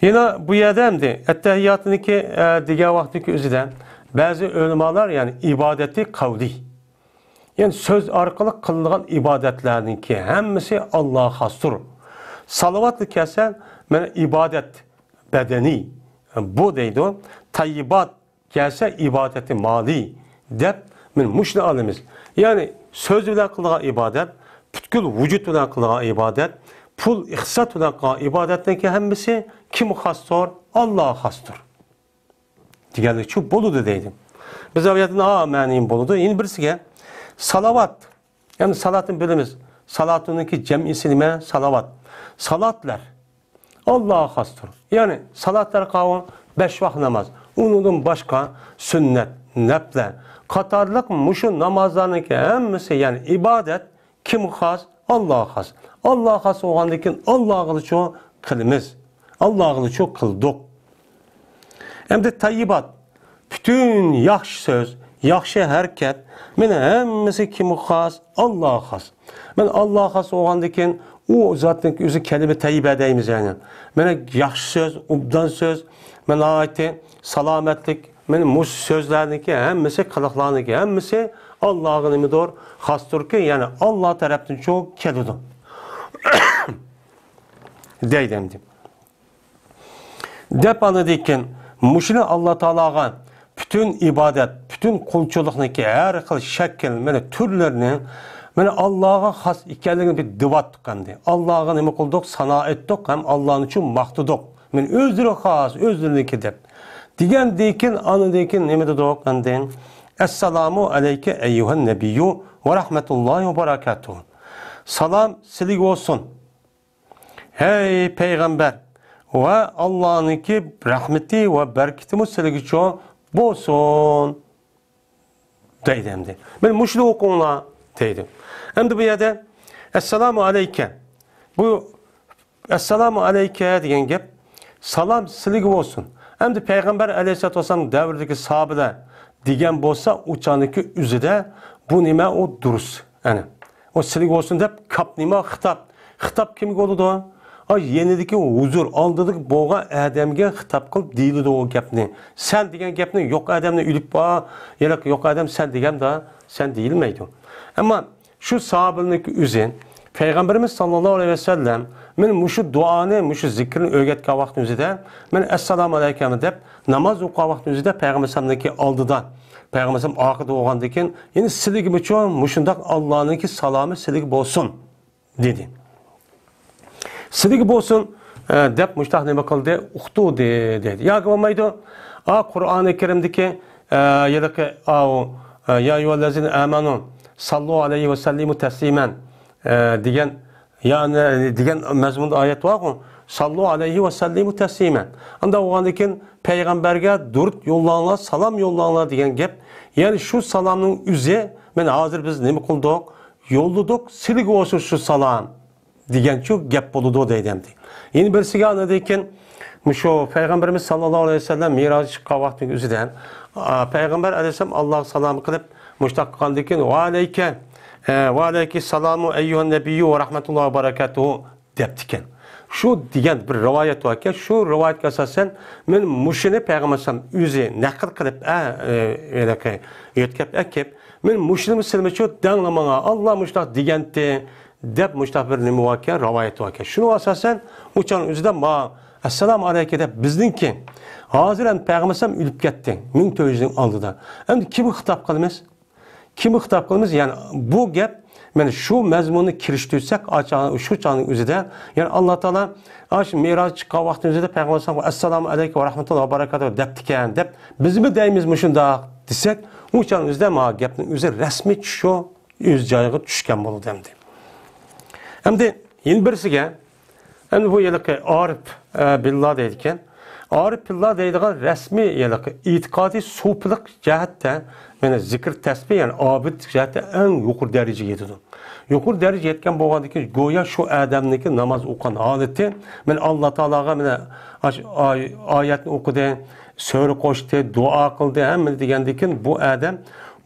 Yine bu yerdemdi. Ettehiyyatındaki diğer vaktiki üzüden bazı ölümalar yani ibadeti kavli. Yani söz arkalı kılınan ibadetlerinki hemmisi Allah'a hastır. Salavatlı kesen yani ibadet bedeni bu deydi o. Tayyibat kese ibadeti mali dep müşne alemiz. Yani söz bilen kılınan ibadet, bütkül vücut bilen kılınan ibadet, pul ihsat bilan qilgan ibodatniki hammasi kim xasdir? Alloh xasdir. Deganlik shu bo'ladi deydi. Biz avvaldan ma'nim bo'ladi. Endi birisiga salovat. Yani salatın bilimiz. Salatunki cem'isi nima? Salavat. Salatlar Allah'a xasdir. Yani salatlar qavun 5 vaqt namaz. Undan başqa sünnet, naflar, qatarlıq muşu namazlarınki hammasi yani ibadet kim xas? Allah'a xas. Allah'a xas olgandan Allah'a çok qilimiz. Allah'a çok qildik. Hem de tayyibat. Bütün yaxşı söz, yaxşı hərəkət, mənə həmmisi kimi xas, Allah'a xas. Mən Allah'a xas olgandan o zatın özü kəlime təyyibə deyimiz yəni. Mənə yaxşı söz, ubdan söz, mənə aiti salamətlik, mənim muş sözlərinki həmmisi, qılıqlarınki həmmisi Allah'ın imidir, xasdır ki, yəni Allah tərəfdən çox kəlidir. Deydimdim. Dep anladıkken, muşunu Allah Teala'ga bütün ibadet, bütün kulçuluğundaki her xil şekil, türlerini, Allah'a has ikenliğini bir divat tıkandı. Allah'a nemi kıldık, sana ettik, hem Allah'ın için maktudik. Özdürü has, özdürünü dep. Digen deyken, anı deyken, nemi dedik kandı. Esselamu aleyke eyyuhen nebiyyü ve rahmetullahi ve berekatuhu. Salam silik olsun. Hey peygamber ve Allah'ınki rahmeti ve bereketimiz siliki çok bolsun. Deydimdi. Ben muşlu okunla deydim. Hem de bu yerde Esselamu aleyke. Bu Esselamu aleyke diyen gep salam siliki olsun. Hem de Peygamber aleyhissalatü vesselam devrdeki sahabeler diyen bolsa uçanıki üzüde bu nime o durus. Yani o silik olsun deyip kap nime hitap. Hitap kimik oldu? Yenideki huzur aldıdık boğa Adem'e hitap kılıp değildi o gepni. Sen diyen gepni yok Adem'le ülüp bağ, yok Adem sen diyen daha sen değil miydin? Ama şu sahabelik üzün Peygamberimiz sallallahu aleyhi ve sellem men muşu duanı, muşu zikrini öğretken vaktin üzüde men esselamu aleyküm deyip namaz okuyan vaktin üzüde Peygamber sallallahu aldıdan Peygamber sallallahu akıda oğandayken yine silik gibi çoğun muşundak Allah'ınki salamı silik bolsun dedi. Silik bolsun deyip muştah ne bakıldı uqtu dedi. Ya olmaydı Kur'an-ı Kerim'deki yedeki ya eyyühellezine amanun sallu aleyhi ve sellimu teslimen diyen yani diyen mezmunda ayet var mı? Sallu aleyhi ve sellimu teslimen. Anda o andaki peygamberge durt yollanlar, salam yollanlar diyen gep. Yani şu salamın üzeri ben hazır biz ne mi kıldık? Yolladık, silik olsun şu salam diyen çok gep buludu deydimdi. Yeni birisi anladıyken şu Peygamberimiz sallallahu aleyhi ve sellem miracı çıkan vaktin üzerinden Peygamber aleyhisselam Allah salamı kılıp müştak kaldıyken ve aleyke selamu eyyühen nebiyyü ve rahmetullahi ve berekatuhu deptiken. Şu diyen bir rivayet varken şu rivayet esasen men muşini Peygamber sallam üzeri nakil kılıp yetkep ekip men muşini müslüman çok denlemana Allah müştak digenti dep müştak bir nemi varken rivayet varken. Şunu esasen uçan üzerinde ma Esselamu aleyke de bizninki haziren Peygamber sallam ülüp gitti. 1400'ün aldıda. Hem kimi hitap kılımız? Kimi hitap kılımız? Yani bu gep yani şu mezmunu kiriştirsek şu çağın üzerinde yani Allah Teala Miraç çıkan vaktin üzerinde Peygamber sallam Esselamu aleyke ve rahmetullahi ve berekatuhu deptiken dep biz mi deyimiz muşunda desek o çağın üzerinde ma gepnin üzeri resmi şu yüz cayığı düşken bolu demdi. Hem de yeni birisiga hem de bu yılki Arif billah deydiken Arif billah deydiğen resmi yılki itikadi supilik cihette yani zikir tesbih yani abid cihette en yukarı derece yetidir. Yukarı derece yetken boğandaki goya şu adamdaki namaz okuyan haleti ben Allah Teala'ga ayetini okudu, söyle koştu, dua kıldı hem degendikin bu adam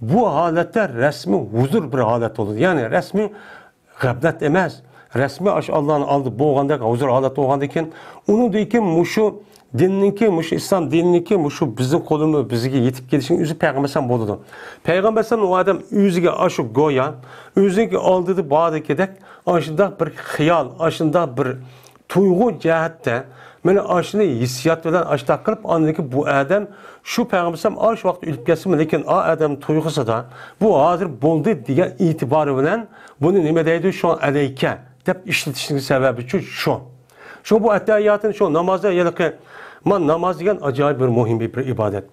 bu halette resmi huzur bir halet olur. Yani resmi gıbdet emez. Resmi Allah'ın aldı boğandaki huzur haleti oğandaki onun deyken muşu dinninki, muşu İslam dinninki, muşu bizim kolumuz bizge yetip gelişin yüzü Peygamber'den boludu. Peygamber'den o adam yüzüge aşık goyan, yüzüge aldığı bağdaki dek aşında bir hıyal, aşında bir tuygu cihette meni aşını hissiyat veren aşta kılıp anladaki bu adam şu Peygamber'den aş vakti ülüp gelsin lekin adam tuygusu da bu hazır boldu diye itibarı bilen bunu nime deydi şu an aleyke deb işletishning sababi shu. Şu bu attahiyatın şu namazda yalqı namaz degan acayip bir muhim bir ibadet.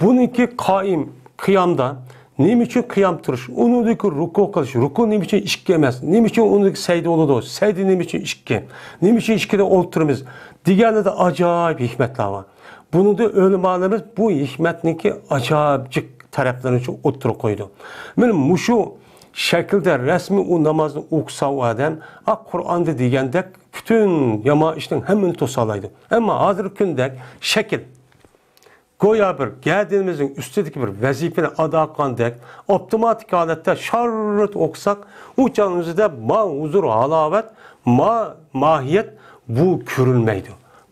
Buniki qaim qiyamda nima uchun qiyam turish, unidagi ruku qilish, ruku nima uchun ishga emas, nima uchun unidagi sayda bo'ladi, sayda nima uchun ishga, nima uchun ishkada o'tiramiz deganida acayip hikmatlar var. Bunu da ulamolarimiz bu hikmatniki acayip taraflarını uchun o'ttirib qo'ydi. Mana mushu shaklda rasmiy u namozni o'qisa u odam, Qur'onda degandek bütün yama ishning hammani to'salaydi. Ammo hozirgi kundek shakl go'yo bir geldiğimizin üstündeki bir vazifani ado qilgandek avtomatik holatda sharrat o'qisak, u canımızda ma huzur, halovat, mahiyet bu ko'rilmaydi.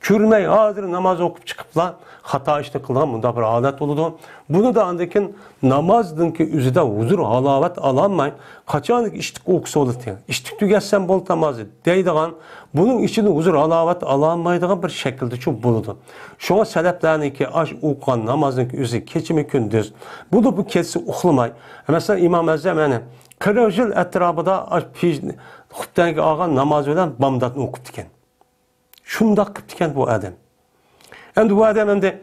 Ko'rmay hozir namoz o'qib chiqiblar, xato ishni qilgan bunda bir holat bo'ladi. Buni da andakin namozdinki o'zida huzur, halovat ololmay, qachonki ishni o'qisa bo'ladi. Ishni tugatsam bo'ldi namozni deydigan, buning ichida huzur, halovat ololmaydigan bir shaklda shu bo'ladi. Shunga salaflarniki ash o'qigan namozniki o'zi kechimi kunduz. Bu kechsi uxlamay. Masalan Imom Azam mana 40 yil atrofida xutbaga olgan namoz bilan bomdodni o'qib ekan. Şundak kıptiken bu adam. Hem de bu adam hem de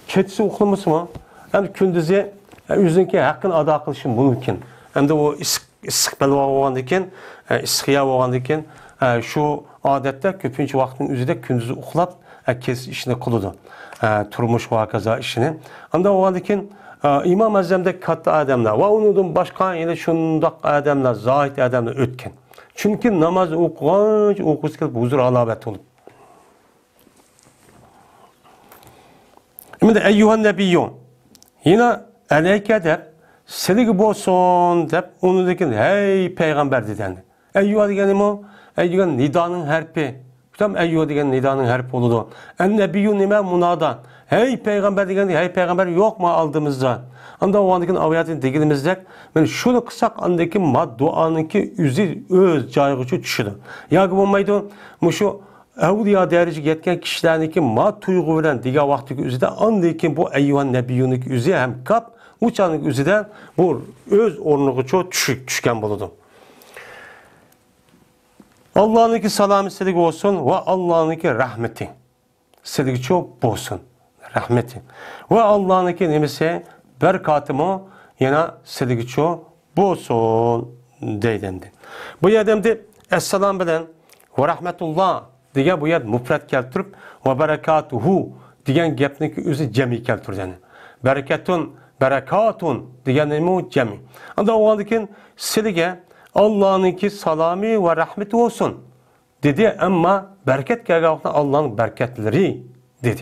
keçisi uxlaması mı? Hem de kündüzü yüzünki hakkın ada kılışı mümkün. Hem de o istiqbal oğandayken, istiqya oğandayken şu adette köpünçü vaktin üzerinde kündüzü uxlap kes işini kılıdı. Turmuş vakaza işini. Hem de oğandayken İmam Azam'da katta adamlar ve onun başka yine şundak adamlar, zahid adamlar ötken. Çünkü namaz okuğunca kelip huzur alavet olup. Şimdi eyyuhan nebiyyun yine aleyke dep siligi bolsun dep onu dekin hey peygamber dedendi. Eyyuha degenim o eyyuhan nidanın harfi. Tam eyyuha degen nidanın harfi oludu. En nebiyyun nime munada. Hey peygamber degendi hey peygamber yok mu aldığımızda. Anda o andaki aviyatını degilimizde ben şunu kısak andaki duanınki üzü öz caygıcı düşüdü. Ya bulmaydı şu evliya derece yetken kişilerdeki tuygu veren diga vaktiki üzüde andaki bu eyyuhan nebiyyunik üzü hem kap uçanlık üzüde bu öz ornuğu çok düşken buludu. Allah'ınki salamı selik olsun ve Allah'ınki rahmeti. Selik çok bolsun. Rahmeti. Ve Allah'ınki nemesi berekatımı yine silgiço bolsun deydendi. Bu yerdemde Esselam bilen ve rahmetullah diye bu yer mufrat keltirip ve berekatuhu diyen gepniki özü cemi keltirdi. Berekatun diyen nemu cemi. Anda o halde silge Allah'ınki salami ve rahmeti olsun dedi ama bereket gelgahında Allah'ın bereketleri dedi.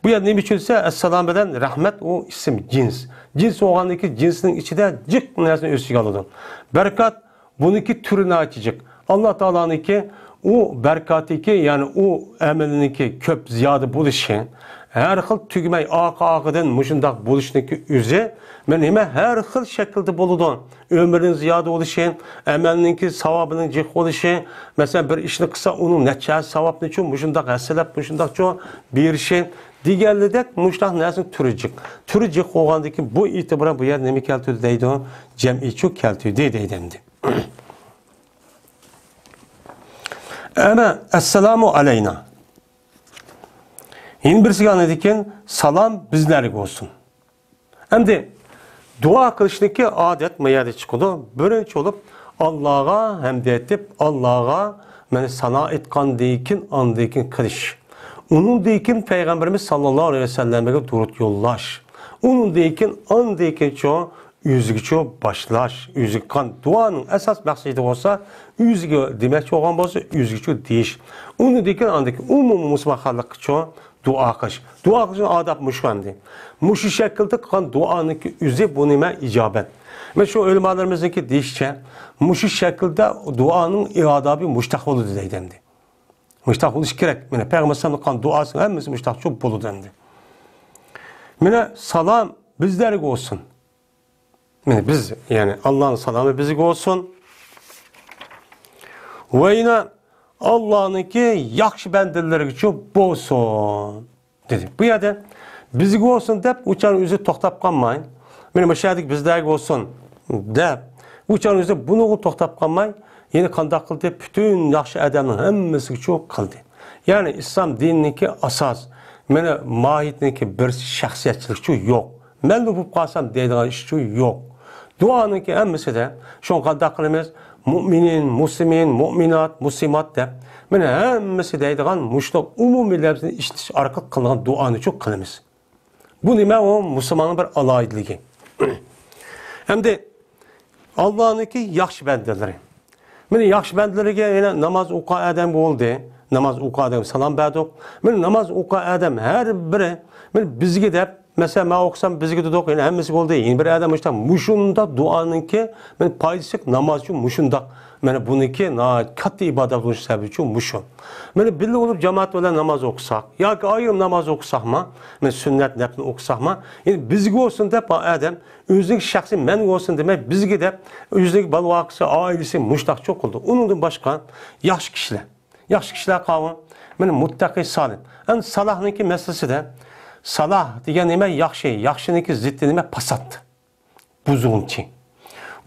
Bu yer ne biçimse Esselam eden rahmet o isim cins. Cins oğandaki cinsinin içinde cık nesine özsüge alıdır. Berkat bununki türünü açacak. Allah Teala'nınki o berkatiki yani o emeliniki köp ziyade buluşun. Her xil tügmey ağıdan muşundak buluşundaki üzü men her xil şekilde buludu. Ömrün ziyade oluşun, emeliniki savabının cık oluşun. Mesela bir işini kısa onun neçesi savab neçun muşundak haselep muşundak çoğu bir şey. Diğerledek muştak nesin türücük. Türücük oğandaki bu itibara bu yer nemi keltüdü deydi o cem'i çok keltüdü deydendi. Ama esselamu aleyna. Yeni birisi anladıkken salam bizlerlik olsun. Hem de dua kılışındaki adet meyade çıkıdı. Böylece olup Allah'a hem de etip Allah'a beni sana etkan deyken andayken kılış. Onun deyken Peygamberimiz sallallahu aleyhi ve sellem'e durut yollaş. Onun deyken andayken çoğu yüzüge çoğu başlaş. Yüzüge kan duanın esas maksidi olsa yüzüge demek çoğun olsa yüzüge çoğu değiş. Onun deyken andayken umum musmahallık çoğu dua kış. Dua kışın adab muşkandı. Muşu şekilde kan duanın ki yüzü bu nime icabet. Ve şu ölümalarımızdaki deyişçe muşu şekilde duanın adabı muştak oldu deydendi. Müştak oluş gerek. Mene Peygamber sallallahu duasının hemmesi müştak çok bolu dendi. Mene salam bizlerge olsun. Mene biz yani Allah'ın salamı bizge olsun. Ve yine Allah'ınki yakşı bendirlerge çok bolsun dedi. Bu yerde bizge olsun deyip uçan yüzü toktap kalmayın. Mene meşahidik bizlerge olsun deyip uçan yüzü bunu toktap kalmayın. yine qanday qildi? Bütün yaxshi adamning hammasiga çok qildi. Yani İslam dinindeki asas, mana mohiyatniki bir shaxsiyatchilik şu yo'q. Men bu qolsam deydigan ish şu yo'q. Duanınki hammasida şu qanday qilamiz? Mu'minin, muslimin, mu'minat, muslimat deb mana hammasi deydigan mushliq umumiy lafzni ishtish orqali qilgan duoni çok qilamiz. Bu nima? O musulmonning bir aloyidligi. Hamda Allah'ınki yaxshi bandalari. Mana yaxshi bandalariga yana namoz o'qigan odam bo'ldi. Namoz o'qigan odam salom berdik. Mana namoz o'qigan odam har biri mana bizga deb mesela men o'qisam bizga dedik, yana hammasi bo'ldi. Yana bir odam işte mushunda duoninki men foydasi namoz uchun mushunda. Mana buniki katta ibodat bo'lish sababi uchun mushun. Mana birga bo'lib jamoat bilan namoz o'qisak yoki ayrim namoz o'qisakmi, men sunnat nafni o'qisakmi, endi bizga bo'lsin deb odam o'zining shaxsiy men bo'lsin demay bizga deb o'zining balvoqisi, oilasi mushtaq cho'q qildi. Uningdan boshqa yaxshi kishilar. Yaxshi kishilar qavm, mana muttaqi solih. Endi salohniki masalasida salah degan nima? Yaxshi, yaxshiniki ziddi nima? Fasod. Buzg'unchi.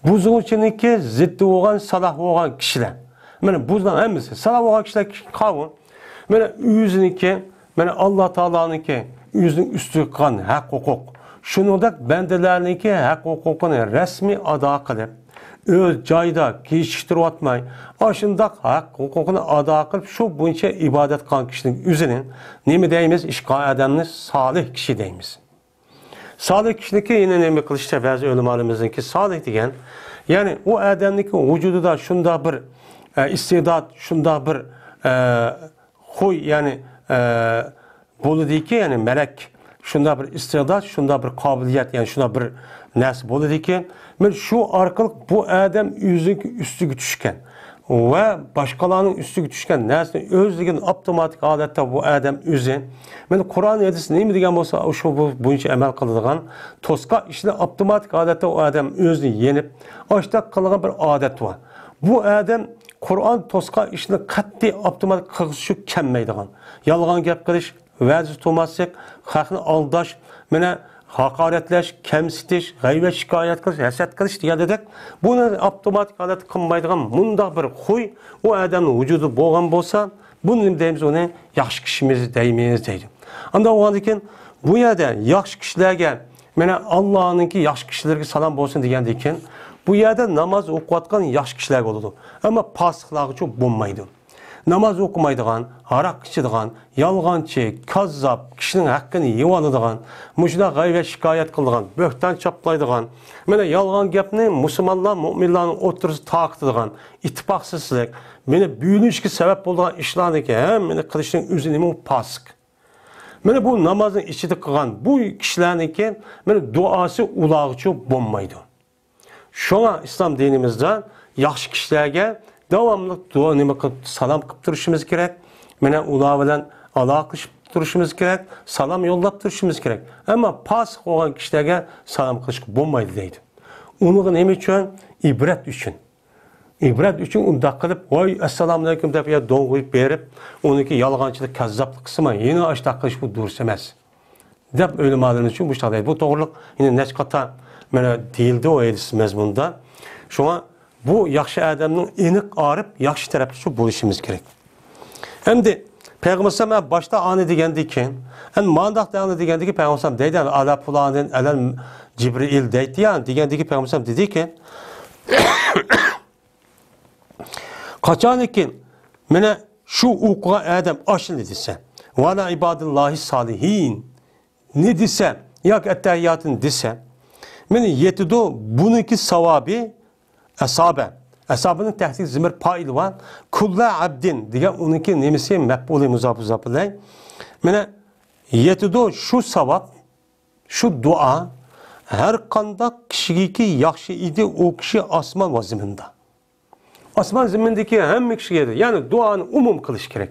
Buzg'unchiniki ziddi bo'lgan salah bo'lgan kishilar. Mana buzdan hammasi salah bo'lgan kishilar qavm. Mana o'ziniki, mana Alloh taolaniki o'zining ustiga qo'ygan haq huquq. Shuningdek bandalarniki haq huquqini rasmiy ado qilib, o'z joyida kechiktirib o'tmay, shundoq haq huquqini ado qilib, shu bo'yicha ibodat qilgan kishining o'zining nima deymiz? Ishqo odamni solih kishi deymiz. Solih kishiniki yine nima qilishda ba'zi ulamolarimizniki solih degan, ya'ni u odamniki vujudida shunday bir iste'dod, shunday bir xuy, ya'ni bo'ladiki, ya'ni malak, shunday bir iste'dod, shunday bir qobiliyat, ya'ni shunday bir narsa bo'ladiki, men shu orqali bu odam o'zining ustiga tushgan ve başkalarının üstüge düşken nesne özlüğün avtomatik adette bu adam özü. Men Kur'an hadisi neymi degen bolsa şu bunca emel kıldıgan toska işine avtomatik adette o adam özünü yenip açta kılgan bir adet var. Bu adam Kur'an toska işine katli avtomatik kılışı kemmeydigan. Yalgan gap kılış, vaziz tutmaslık, halkını aldaş, mene hakaretleş, kemsitiş, g'aybat shikoyat qilish, hasad qilish degan dedik. Buni avtomatik holatda qilmaydigan mundaq bir xuy o odamning vujudi bo'lgan bo'lsa, buni deymiz, uni yaxshi kishimiz deymiz deydi. Unda o'g'an ekan, bu yerda yaxshi kishilarga, mana Allohninki yaxshi kishilarga salom bo'lsin degan ekan, bu yerda namoz o'qiyotgan yaxshi kishilar bo'ladi. Ammo fosiqlarga çok bo'lmaydi. Namaz okumaydigan, haraq ichadigan, yolg'onchi, kazzab, kishining haqqini yeb oladigan, mushuna g'aybat shikoyat qiladigan, bo'xton choplaydigan, mana yolg'on gapni musulmonlar, mu'minlarning o'rtasida taqitadigan, ittifoqsizlik, meni buyulishga sabab bo'lgan ishlarniki hammani qilishning o'zi nima fosiq. Mana bu namozning ichida qilgan bu kishilarniki mana duosi ularga bo'lmaydi. Shuna islom dinimizda yaxshi kishilarga devamlı dua nima qilib salom qilib turishimiz kerak. Mana ular bilan aloqa qilib turishimiz kerak, salom yo'llab turishimiz kerak. Ammo fosiq bo'lgan kishilarga salom qilishga bo'lmaydi deydi. Uni nima uchun? Ibrat uchun. Ibrat uchun unda qilib, "Voy, assalomu alaykum" deb ya do'ng'ib berib, uniki yolg'onchilik, kazzoblik qilsa, yana ashta qilish bu durust emas. Deb o'ylamoqlarimiz uchun bu shaqday. Bu to'g'riliq yine nechqata mana deyildi o hadis mazmunda. Shuna bu yaxshi adamning aniq arif yaxshi tarafı şu bo'lishimiz kerak. Endi Peygamber başta ani degandikin, en mandaq degani degandiki Peygamber deydi, ala fulanın, ala Cibril deydi ya, degandiki Peygamber dedi ki, qachoniki mana shu o'qigan adam ashni desa, va la ibadillahi salihin ne desa, yoki attahiyatın desa, meni yetidu buniki savabi Asabının təhdid zimir pail var. Kulla abdin degan uniki nemisi maf'uli muzaf ilay. Mana yetidu şu savab, şu dua her qandaq kishigiki yaxshi idi o kishi osmon va zaminda. Osmon zamindagi hamma kishiga, ya'ni duoni umum qilish kerak.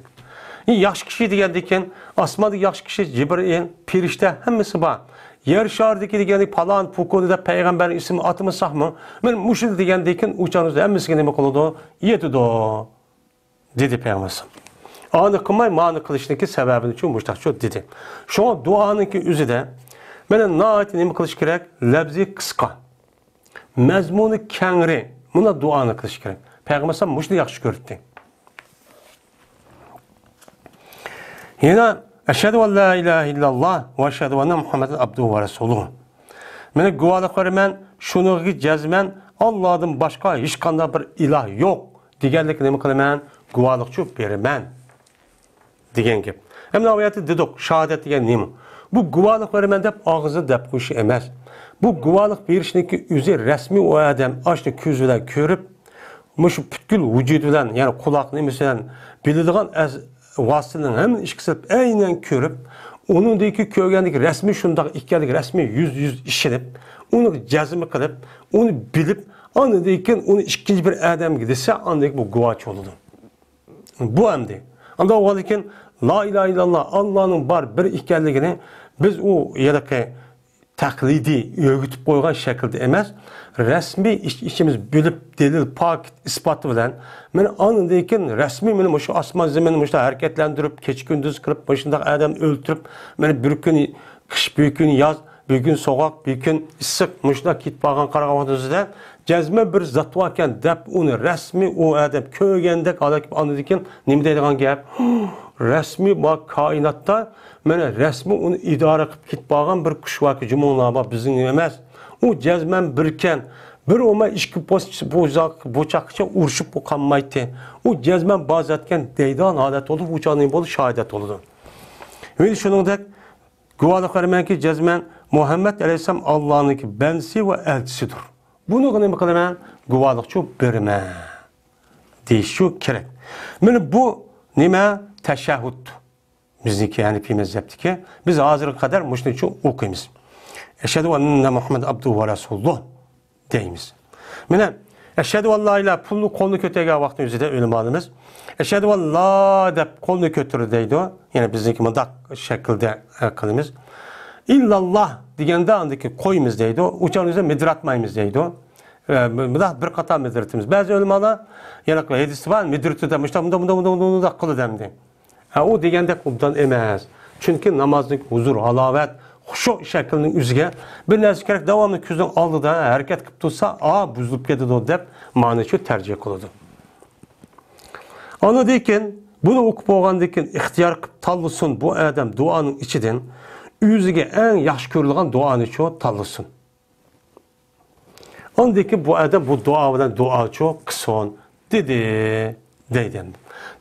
Yaxshi kishi degandan osmonda yaxshi kishi Jibril, firishta hammasi bor. Yer şardaki degani falan Fukuo'da peygamberin ismi atmasak mı? Ben muşid degandan uçağınızda hemmisiga nima qiladi? Yetidi dedi Peygamber. Ani qilmay, mani qilishniki sababini uchun mushtaqcho dedi. Şu duaniki o'zida mana nayt nima qilish kerak? Labzi qisqa. Mazmuni kengri. Buna duani qilish kerak. Peygamber sallam muşni yaxşı görürdü. Yine eşhedü en la ilahe illallah ve eşhedü enne Muhammeden abduhu ve resuluhu. Mene guvalıqları men şunu ki cezmen Allah'dan başka hiç kanda bir ilah yok. Digerlik nemi kılımen guvalıqçı berimen. Digen gibi. Hem ayeti dedik şehadet diyen nemi. Bu guvalıqları men dep ağzı dep kuşu emez. Bu guvalık berişindeki üzeri resmi o adam açtı küzüden körüp şu bütkül vücududan yani kulak nemesinden bildiğin vasıtının hemen işkisip aynen körüp onun deki kögendeki resmi şundaki ikkelik resmi yüz işinip onu cezmi kılıp onu bilip anladıyken onu ikinci bir adam gidese anladıyken bu guvaç oldu. Bu emdi. Anda o halde la ilahe illallah Allah'ın var bir ikkeligini biz o yerdeki taklidi öğütüp koygan şekilde emez. Resmi işimiz bilip delil pak ispatı bilen men anındayken resmi benim şu asman zeminimi işte hareketlendirip keç gündüz kırıp başında adam öldürüp beni bir gün kış bir gün yaz bir gün soğuk bir gün ısık muşda git bağın qarağandızda cezme bir zat varken dep onu resmi o adam kögendek anındayken nime deydigan gap resmi bak kainatta mene resmi onu idare qilib git bağın bir kuş var ki cumhurlama bizim emez. O cezmen birken bir oma işki boçakça uruşup bu kanmaydı. O cezmen bazatken deydan adet olup uçanın bolu şahidet oldu. Ve şunun guvalıqları menki cezmen Muhammed Aleyhisselam Allah'ın ki bensi ve elçisidir. Bunu ne kılman guvalıqçı birme. Değişiyor gerek. Yani bu nime teşehhüd. Bizdeki yani fi mezhepteki biz hazır kadar müşniçi okuyumuz. Eşhedü enne Muhammed abduhu ve resulullah deyimiz. Mene eşhedü en la ilahe pullu kolunu kötüge vakti üzerinde ölüm alımız. Eşhedü en la dep kolunu kötürü deydi o. Yani bizdeki mıdak şekilde kılımız. İllallah digende andaki koyumuz deydi o. Uçağımızda midratmayımız deydi o. Mıdak bir kata midratımız. Bazı ölüm ala yanakla hedisi var midratı demişler. Bunda kılı demdi. O digende kubdan emez. Çünkü namazlık huzur, halavet, huşu şeklinin üzge bir nersi gerek devamlı küzün aldı da hareket kıp tutsa buzlup gedidi o dep manişi tercih kılıdı. Anladıyken bunu okup oğandıyken ihtiyar kıp tallısın bu adam duanın içiden üzge en yaş görülgen duanı çoğu tallısın. Anladıyken bu adam bu dua çok kıson deyden.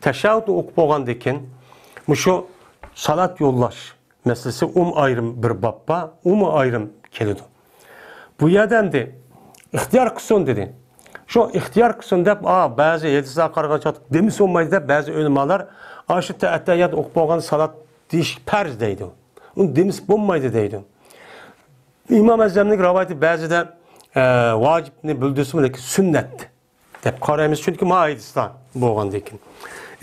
Teşahhüdü okup oğandıyken şu salat yollaş meselesi ayrım bir babba, ayrım kelidi. Bu yerden de ihtiyar kısın dedi. Şu ihtiyar kısın deyip, bazı yedisa qarğaçatık demiş olmaydı da bazı ölümalar aşı teəttəyyat okup salat deyiş pərz deydi. Onu demiş olmaydı deydi. İmam Əzzəmlik rivayeti bazı da vacibini bildirsin ki sünnet deyip qarayımız çünkü maidistan boğandayken.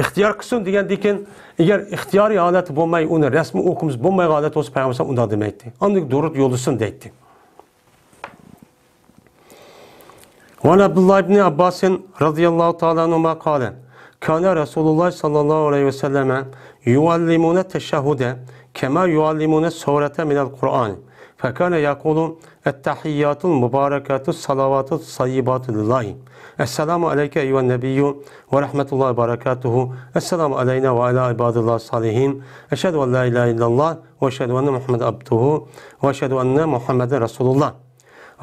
İhtiyar kısın degandayken eğer ihtiyari halet bulmay onu resmi okumuz bulmay halet olsa Peygamber onda demekti. Anlık doğru yolusun deydi. Ve Abdullah ibn Abbas'ın radıyallahu ta'ala anhuma kâlen kâne Resulullah sallallahu aleyhi ve selleme yuallimune teşehhude kema yuallimune surete minel Kur'an. Fekâne yakulu ettehiyyatul mübarekatü salavatü sayyibatü lillahi. Esselamu aleyke eyyühen nebiyyü ve rahmetullahi ve berekatuhu. Esselamu aleyna ve ala ibadillah salihin. Eşhedü en la ilahe illallah ve eşhedü enne Muhammed abduhu ve eşhedü enne Muhammeden Resulullah.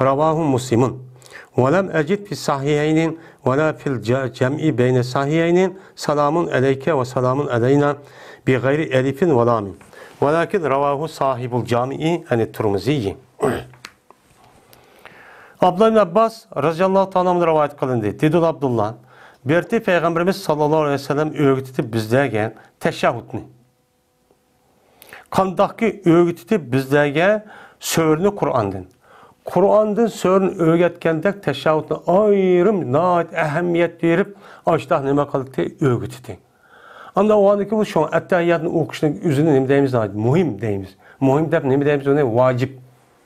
Ravahu Muslimun. Ve lem ecid fi sahiheynin ve la fil cem'i beyne sahiheynin selamun aleyke ve selamun aleyna bi gayri elifin ve lamin. Velakin ravahu sahibul cami'i hani Tirmizi. Abdullah ibn Abbas radıyallahu ta'ala rivayet kılındı. Dedi Abdullah, berti Peygamberimiz sallallahu aleyhi ve sellem öğütüp bizlerge teşehhüdni. Kandaki öğütüp bizlerge sörünü Kur'an'dan. Kur'an'dan sörünü öğretkendek teşehhüdni ayrım nait ehemmiyet verip açtah nime kalıktı öğütüdü. Anda o andaki bu şu an ettehiyyatın okuşunun üzerine nime deyimiz ait. Muhim deyimiz. Muhim deyip nime deyimiz o ne? Vacip.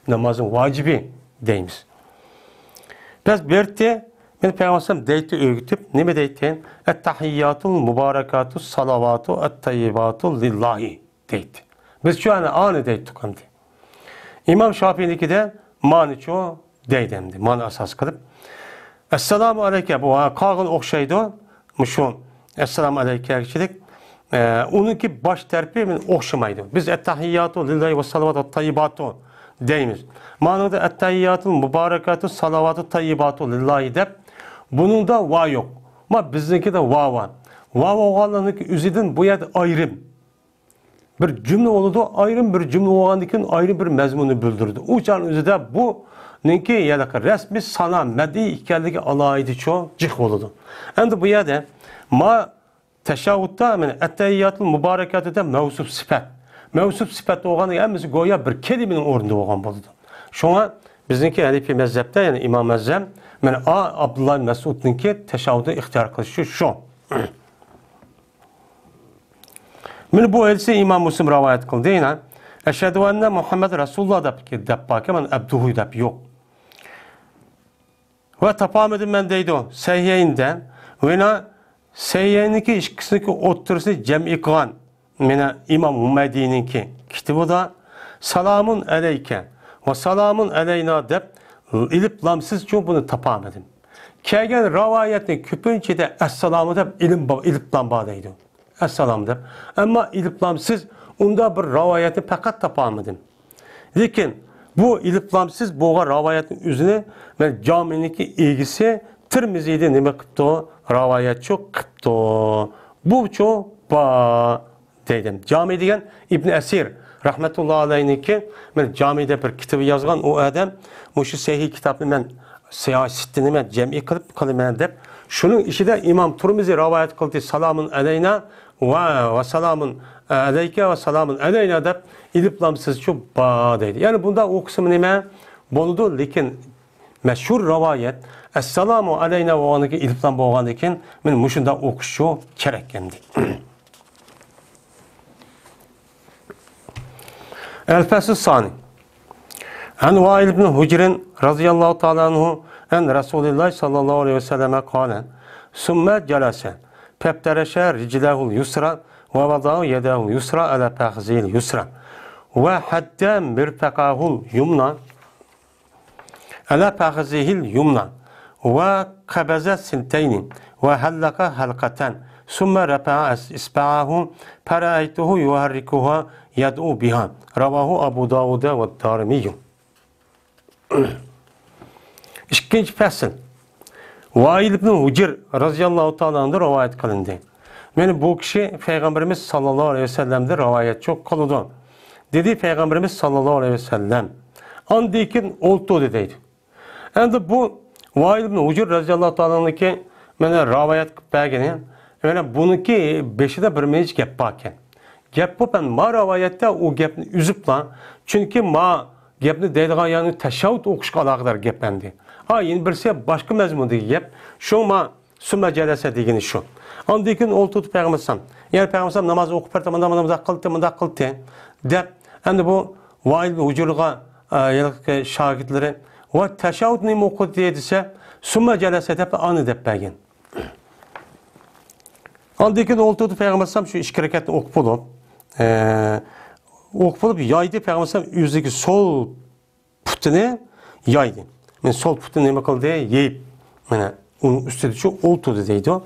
Namazın vacibi deyimiz. Biz berti ben Peygamber deyti öğütüp nime deyten ettehiyyatul mübarekatü salavatu ettayyibatü lillahi deyti. Biz şu an deyttik hamdi. İmam Şafii'ndeki de mani çoğu deydemdi. Mani asas kılıp. Esselamu aleyke bu kağın okşaydı. Şu Esselamu aleyke kişilik. Onunki baş terpi okşamaydı. Biz ettehiyyatu lillahi ve salavatu tayyibatu deyimiz. Manada ettehiyyatu mübarekatu salavatu tayyibatu lillahi dep. Bunun da va yok. Ama bizdeki de va var. Va oğanlarındaki üzüdün bu yerde ayrım. Bir cümle oldu, ayrım bir cümle oğanlıkın ayrı bir mezmunu bildirdi. Uçan üzüde bu ninki yalaka resmi sana meddi ikerligi alaydı çok cık oldu. Endi bu yerde ma teşavvutta ettehiyyatul mübarekatı da mevsup sifat. Mevsup sifat oğanı emmisi goya bir kelimenin orunda oğan buldu. Şuna bizdeki Hanefi mezhepte yani İmam Mezhep Abdullah Mesud'unki teşavvudu ihtiyar kılışı şu. Bu elsi İmam Müslim rivayet kıldı yine. Eşhedü enne Muhammed Resulullah da deppake men ebduhu dep yok. Ve tapamedim ben deydi o seyyeyinden ve yine seyyeyindeki işkisindeki oturursa cem'i kılan yine İmam Muhammedi'ninki kitabı da selamun aleyke ve selamun aleyna dep ilip lamsız çok bunu tapamedim. Kegen ravayetin küpünçe de esselamu dep ilip lambadaydı. Esselamu dep. Ama ilip lamsız onda bir ravayetin fakat tapamedim. Lakin bu ilip lamsız boğa ravayetin üzerine ve camindeki ilgisi Tirmizi'de ne kıptı? Ravayet çok kıptı. Bu çok ba dedim. Cami diyen İbn Esir rahmetullahi aleyhinki ben camide bir kitabı yazgan o adam bu şu sahih kitabını ben siyasetini ben cem'i kılıp kalımen dep. Şunun işi de İmam Tirmizi ravayet kıldı selamun aleyna ve selamun aleyke ve selamun aleyna dep ilip lamsız çok ba dedi. Yani bunda o kısmı neme boludu lakin meşhur ravayet Esselamu aleyna ve onaki ilip lam boğandikin men muşunda okuşu kerekkendi. El-Fesl Sani En Vail ibn Hucrin radıyallahu ta'ala anhu en Resulullah sallallahu aleyhi ve selleme kâlen sümme celase peptereşe riclehul yusra ve vadâhu yedehul yusra ala pehzil yusra ve hadden mirfekahul yumna ala pehzihil yumna ve kabeze sinteyni ve hallaka halkaten sümme refa'a isba'ahu fera'aytuhu yuharrikuha yad'u biha ravahu Abu Davud'a ve Darimiyyum. İkinci fasıl. Vail ibn Hucr radıyallahu ta'ala'nda rivayet kılındı. Yani bu kişi Peygamberimiz sallallahu aleyhi ve sellem'de rivayet çok kılıdı. Dedi Peygamberimiz sallallahu aleyhi ve sellem andikin oltu dediydi. Yani bu Vail ibn Hucr radıyallahu ta'ala'ndaki rivayet belgeni yani bununki beşi de bir meclis gep bakken. Gep bu ben ma rivayette o gepni üzüp çünkü ma gepni deydiğen yani teşavvut okuşka alakadar gependi. Ha yine birisi başka mezmundaki gep. Şu ma sümme celese degeni şu. Andikin oltu Peygambersem. Yani Peygambersem namaz okup pertamında namaz kıldı dep. Yani bu Vail ve Hucurluğa şahitleri ve teşavvut neymi okudu dediyse sümme celese dep anı dep belgen. Andikin oltu Peygambersem şu iş hareketini okup olup yaydı Peygambersem yüzdeki sol putunu yaydı. Yani sol putunu ne kıldı yiyip yani onun üstüne çok oltu dediydi o.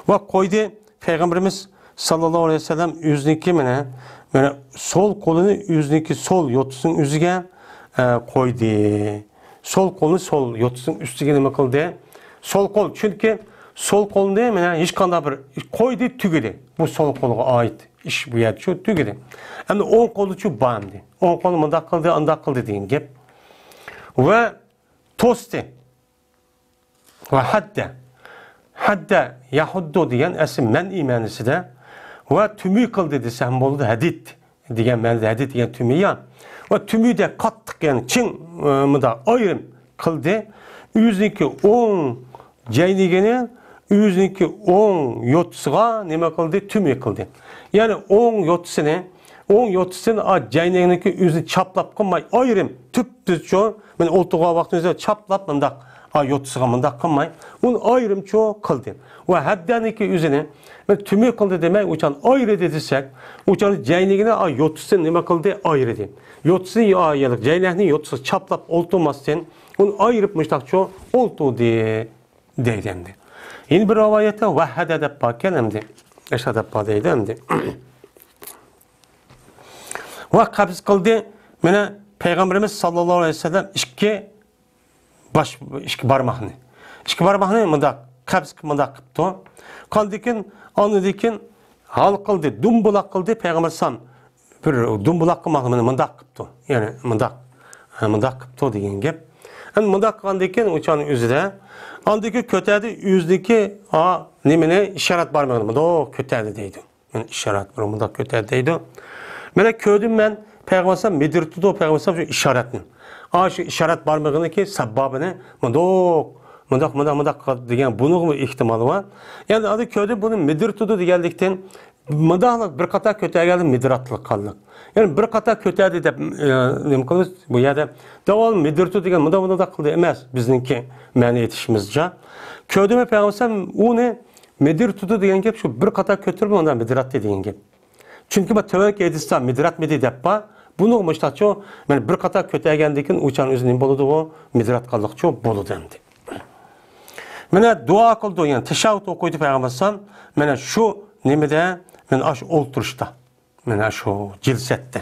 Ve koydu Peygamberimiz sallallahu aleyhi ve sellem yüzdeki yani sol kolunu yüzdeki sol yotusun üzüge koydu. Sol kolunu sol yotusun üstüge ne kıldı? Sol kol çünkü sol kolun değil mi? Hiç kanda bir koydu tügüdü. Bu sol koluğa ait iş bu yer çok tügüdü. Hem de on kolu çok bağımdı. On kolu manda kıldı deyin gep. Ve tosti ve hadde yahuddu diyen esim men imanisi de ve tümü kıldı desem bolu da hadid diyen men de hadid diyen tümü ya ve tümü de kattık yani çin da ayrım kıldı. Yüzdeki 10 ceynigeni yüzdeki 10 yotsuğa neme kıldı tümü kıldı. Yani 10 yotsunu ceynigindeki yüzünü çaplap kılmay ayrım tüp düz çoğu ben oltuğa vaktinde çaplap mındak yotsuğa mındak kılmay onu ayrım çoğu kıldı. Ve haddeniki yüzünü ben tümü kıldı demek uçan ayrı dediysek uçan ceynigine yotsunu neme kıldı ayrı dedi. Yotsunu ceynigini yotsuğa çaplap oltumazken onu ayırıp müştak çoğu oltu diye deydi endi. Yeni bir rivayette vahhede deb bakken endi. Eşe deb ba deydi endi. Ve kabz kıldı. Mene Peygamberimiz sallallahu aleyhi ve sellem iki barmağını. İki barmağını mındak kabz mındak kıptı. Kaldikin, anıdikin hal kıldı, dumbulak kıldı. Peygamber sam bir dumbulak kılmağını mındak kıptı. Yani mındak kıptı deyen gep. Yani mındak kaldikin uçanın üzüde. Andaki kötədi, üzdeki nemine işaret barmağını mındak kötədi deydi. Yani işaret mındak kötədi deydi. Mene kördüm ben Peygamber medirtudu Peygamber şu işaretini. Şu işaret barmağını ki sebabını mındak degan bunun ihtimali var. Yani adı kördü bunu medirtudu geldikten mındaklık bir kata kötüye geldi midratlık kaldı. Yani bir kata kötüye de nemkılız bu yerde deval medirtudu degen mındak kıldı emez bizninki mani yetişimizce. Kördü mü Peygamber onu medirtudu degen gep şu bir kata kötür mü ondan midratlı degen gep. Çünkü bu tövbe edilse midrat medi deppa bunu müştaço yani bir kata kötüye geldikin uçan üzerinin boludu o midrat kaldıkça bolu dendi. Mene dua kıldı yani teşahhüd okuydu Peygamber mene şu nimede men aş olturuşta mene şu cilsette.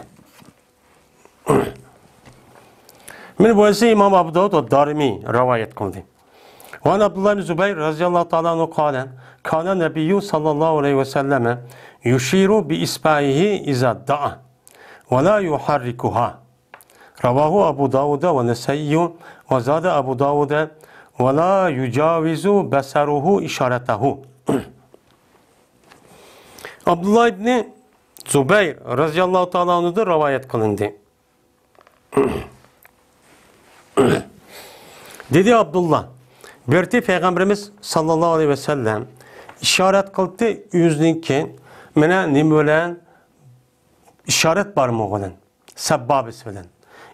Mene bu ise İmam Abu Davud o Darimi rivayet kıldı. Ve Abdullah bin Zübeyir radıyallahu ta'ala anhu kâle kana nebiyyü sallallahu aleyhi ve selleme yuşiru bi isbahihi iza da'a ve la yuharrikuha. Ravahu Abu Davud'a ve Nesaiyyü ve zâde Abu Davud'a ve la yucavizu besaruhu işaretehu. Abdullah ibn Zübeyir radıyallahu ta'ala anhu'da rivayet kılındı. Dedi Abdullah, berti Peygamberimiz sallallahu aleyhi ve sellem işaret kıldı yüzünki mene nimölen işaret barmağının sebbabisi bilen.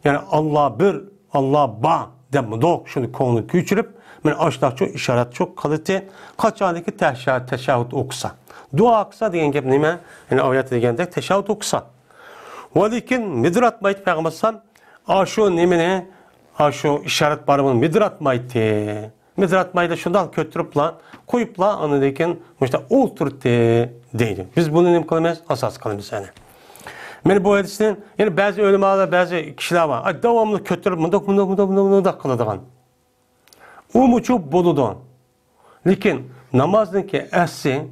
Yani Allah bir, Allah ba dem dok şunu konu küçülüp men aşağı çok işaret çok kalite kaçaniki teşahhüd okusa. Dua okusa diyen gep nime? Yani ayet degende teşahhüd okusa. Velikin midrat mayt Peygamber'san aşu nimene aşu işaret barmağının midrat mayti. Midrat mayda şundan kötürüpla koyupla anı deken işte oturtu deydi. Biz bunu ne kılmaz? Asas kılmaz yani. Men bu hadisden yani bazı ölümler bazı kişiler var. Devamlı kötürüp mındak kıladigan. O muçu boludu. Lakin namazdaki asli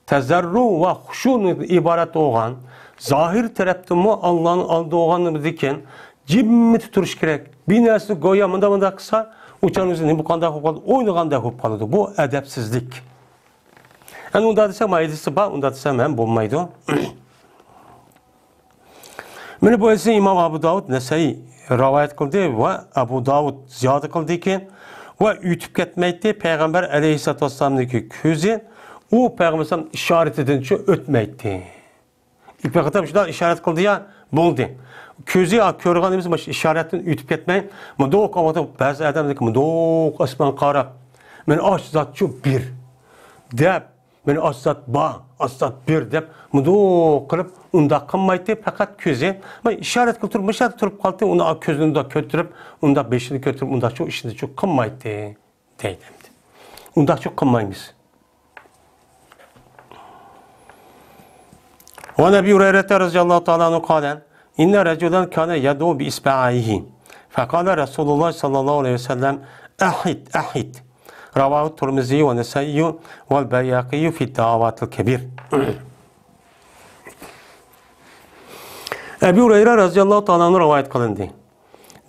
tezerru ve huşun ibaret olan zahir taraftan mı Allah'ın aldığı olanı diken cimmi tuturuş gerek. Bir nesli goya mında kısa uçan üzerine bu kanda hopalı oynaganda hopalıdı. Bu edepsizlik. Yani onda desem ayedisi var, onda desem hem bulmaydı. Mene bu ise İmam Abu Davud Nesai rivayet kıldı ve Abu Davud ziyade kıldı ki ve ütüp ketmeydi Peygamber aleyhissalatü vesselam'daki közü o Peygamber'in işaret edince ötmeydi. İpekatım şundan işaret kıldı ya buldu. Közü körganımız baş işaretin ütüp ketmeyin. Mındok avadım bazı adamdaki mındok asman qarab. Men aşzat şu bir dep men aşzat ba aşzat bir dep mındok qilib unda qilmaydi fakat közü. Men işaret qilib turib turib qoldi uni közünü de kötürüp unda beşini kötürüp unda şu işini çok qilmaydi deydi. Unda çok qilmaymiz. Ve Nebi Hureyre radıyallahu ta'ala anhu kâlen İnne reculen kâne yedû bi isbâihi. Fekâle Resulullah sallallahu aleyhi ve sellem ahid. Ravahu Tirmizi ve Nesaiyyü vel Beyhakî fi davatil kebir. Ebu Hureyre radıyallahu ta'ala anhu rivayet kılındı.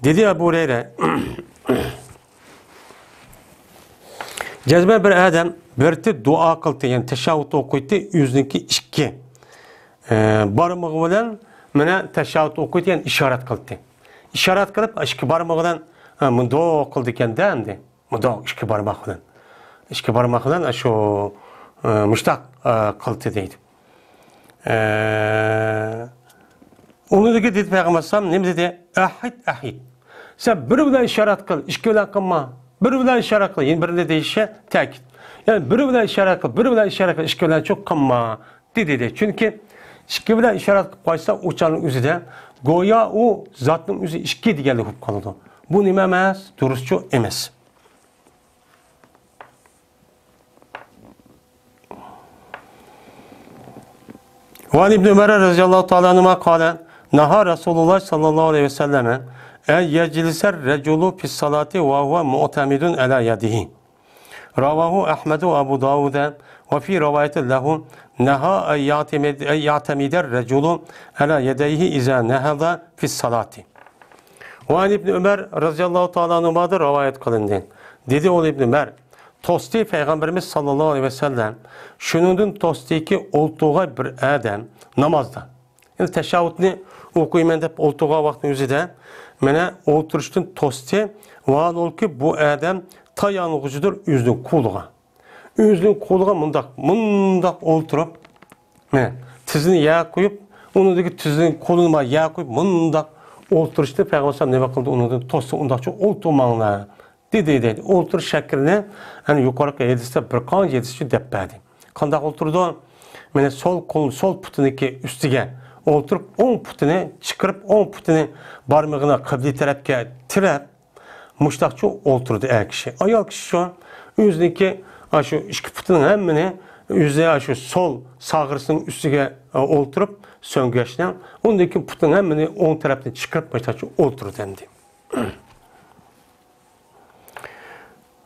Dedi Ebu Hureyre cezbe bir adam berti dua kıldı yani teşahhüd okuydu yüzündeki iki barmağı bilen mene teşahhüd okuydu yani işaret kıldı. İşaret kılıp iki barmağından mındak kıldı ekan da endi. Mındak iki barmağından. İki barmağından şu müştak kıldı deydi. Onu da dedi Peygamber sallam ne dedi? Ahid. Sen bir bilen işaret kıl, iki bilen kılma. Bir bilen işaret kıl, yani birine değişe takit. Yani bir bilen işaret kıl, iki bilen çok kılma dedi. Çünkü iki bilen işaret koysa uçanın üzerinde goya o zatın üzerinde iki diğerli hukuk kalıdı. Bu nime emez, duruşçu emez. Ve an İbn Ömer radıyallahu teala anhuma kâle naha Resulullah sallallahu aleyhi ve selleme yecliser reculu fis salati ve huve mu'temidun ala yadihi. Ravahu Ahmed ve Abu Davud ve fi rivayetin lehu naha ya'temider reculu ala yedeyhi iza nehada fis salati. Ve an İbn Ömer radıyallahu teala anhuma'da rivayet kılındı. Dedi ol İbn Ömer, tosti Peygamberimiz sallallahu aleyhi ve sellem şunun tosti ki oltuğa bir adam namazda. Yani teşahhüdni okuyman deb oltuğa vaktin özüde mene oturuştun tosti vaad ol ki bu adam tayanğıcıdır üzünün kuluğa. Üzünün kuluğa mundaq oturup mene tizini yağ koyup onundaki tizinin koluna yağ koyup mundaq oturuştu Peygamber ne bakıldı onun tosti ondaqça oltuğmanlar. Dedi. Oturuş şeklini yani yukarıda yediste bir kan yedisi deppedi. Kandak oturdu. Mene sol kolun sol putuniki üstüge oturup 10 putunu çıkarıp 10 putunu barmağına kıbli tarafke tirep muştakçı oturdu er kişi. Ayal kişi şu yüzdeki şu iki putunun hemini yüzeye şu sol sağırsının üstüge oturup söngeçten ondaki putunun hemini 10 tarafını çıkarıp muştakçı oturdu dendi.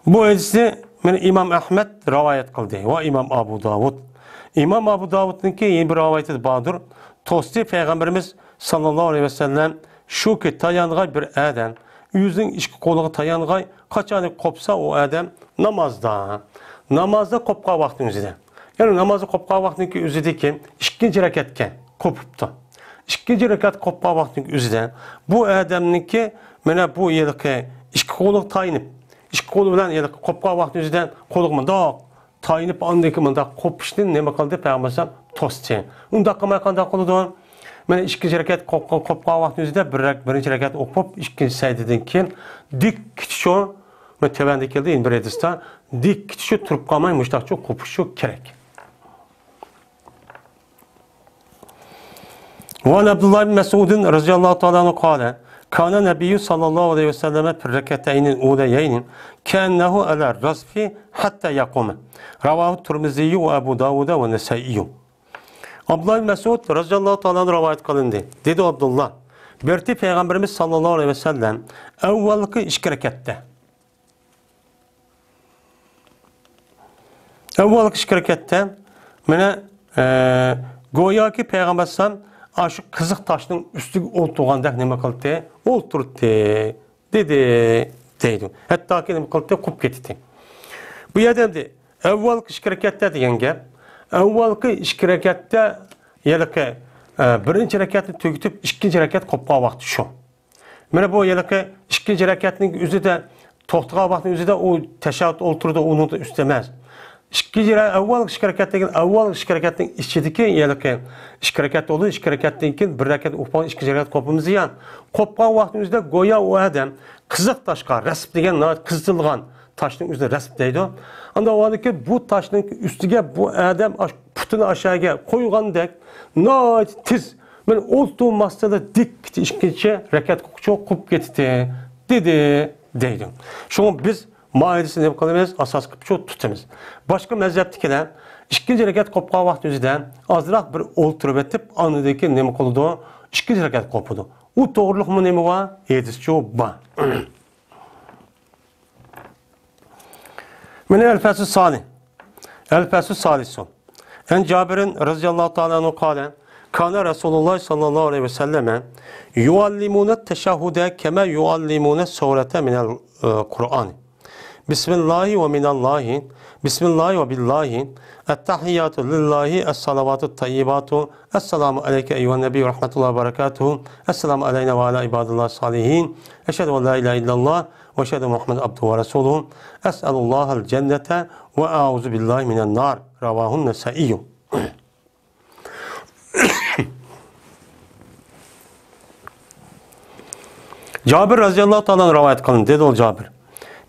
Bu hadisi İmam Ahmed rivayet kıldı ve İmam Abu Davud. İmam Abu Davud'unki yeni bir rivayeti bağdır. Tosti Peygamberimiz sallallahu aleyhi ve sellem şu ki tayanğay bir adam, yüzün iki kolu tayanğay kaçanı kopsa o adam namazda. Namazda kopka vaktimizde. Yani namazda kopka vaktimizde üzüdeki ikinci rekatken kopuptu. İkinci rekat kopka vaktimizde üzüden bu adamınki mene bu yılki iki kolu tayinip İki kolu bilen ya da kopka vakti yüzünden koluğumun da tayinip andaki mında kopuştun ne bakaldı Peygamber tosti. Unda kamakanda koludu. Men ikinci rekat kopka vakti yüzünden birinci rekat okup ikinci secdeden keyin dik kitişo metevende keldi in bir hadisda dik kitişo turup kalmay muştaqçı kopuşu gerek. Ve Abdullah bin Mesud'un radıyallahu teala anhu kâle Kana Nebiyyü sallallahu aleyhi ve selleme fir rekateynin uleyeynin kennehu ala razfi hatta yakume. Ravahu Tirmiziyyü ve Ebu Davud'a ve Nesaiyyü. Abdullah bin Mesud radıyallahu ta'ala rivayet kılındı. Dedi Abdullah, berti Peygamberimiz sallallahu aleyhi ve sellem evvelki iki rekatte. Evvelki iki rekatte mene goya ki Peygamber sallallahu şu kızık taşının üstü oltuğanda ne kıldı? Oturdu. Dedi. Hatta ki ne kıldı? Kup gitti. Bu yerdemdi. Evvelki iki rekatte deyen gap. Evvelki iki rekatte yelke birinci rekatını tüketip ikinci rekat kopka vakti şu. Mene bu yelke ikinci rekatının üzerinde tohtuğa vaktinin üzerinde o teşahhüd oturdu onu da üstemez. Evvel şirketlerin içindeki yelken şirket oldu. Şirketlerin bir rekat upan ikinci rekat kopumuz yan. Kopkan vaktimizde goya o adam kızık taşka resip degen kızılgan taşın üzerine resip deydi. Anda o adı ki bu taşın üstüge bu adam putunu aşağıya koyulan dek tiz ben olduğum masada dik ikinci rekat çok kup gitti dedi. Şunu biz Maidesini ne kalırız? Asas kıpçı tutamiz. Başka mezheptikiler ikinci rekat kopka vakti yüzünden azrak bir oturup etip anıdaki ne koludu? İkinci rekat kopudu. O doğruluk mu ne var? Yedisçi o ba. Mene el-Fesü Salih. El-Fesü Salihson. En Cabir'in radıyallahu ta'ala anhu kâle Kana Resulullah sallallahu aleyhi ve selleme yuallimune teşahhude keme yuallimune surete minel Kur'an. Bismillahi ve minallahi, bismillahi ve billahi, ettehiyyatü lillahi, es-salavatü tayyibatu, esselamu aleyke eyyühen nebi ve rahmetullahi ve berekatuhu, esselamu aleyne ve ala ibadillah salihin, eşhedü ve la ilahe illallah ve eşhedü Muhammed abduhu ve resuluhu, es'alullahal cennete ve a'uzu billahi minen nar, ravahun nesaiyyü. Cabir radıyallahu ta'ala rivayet kılın, dedi ol Cabir.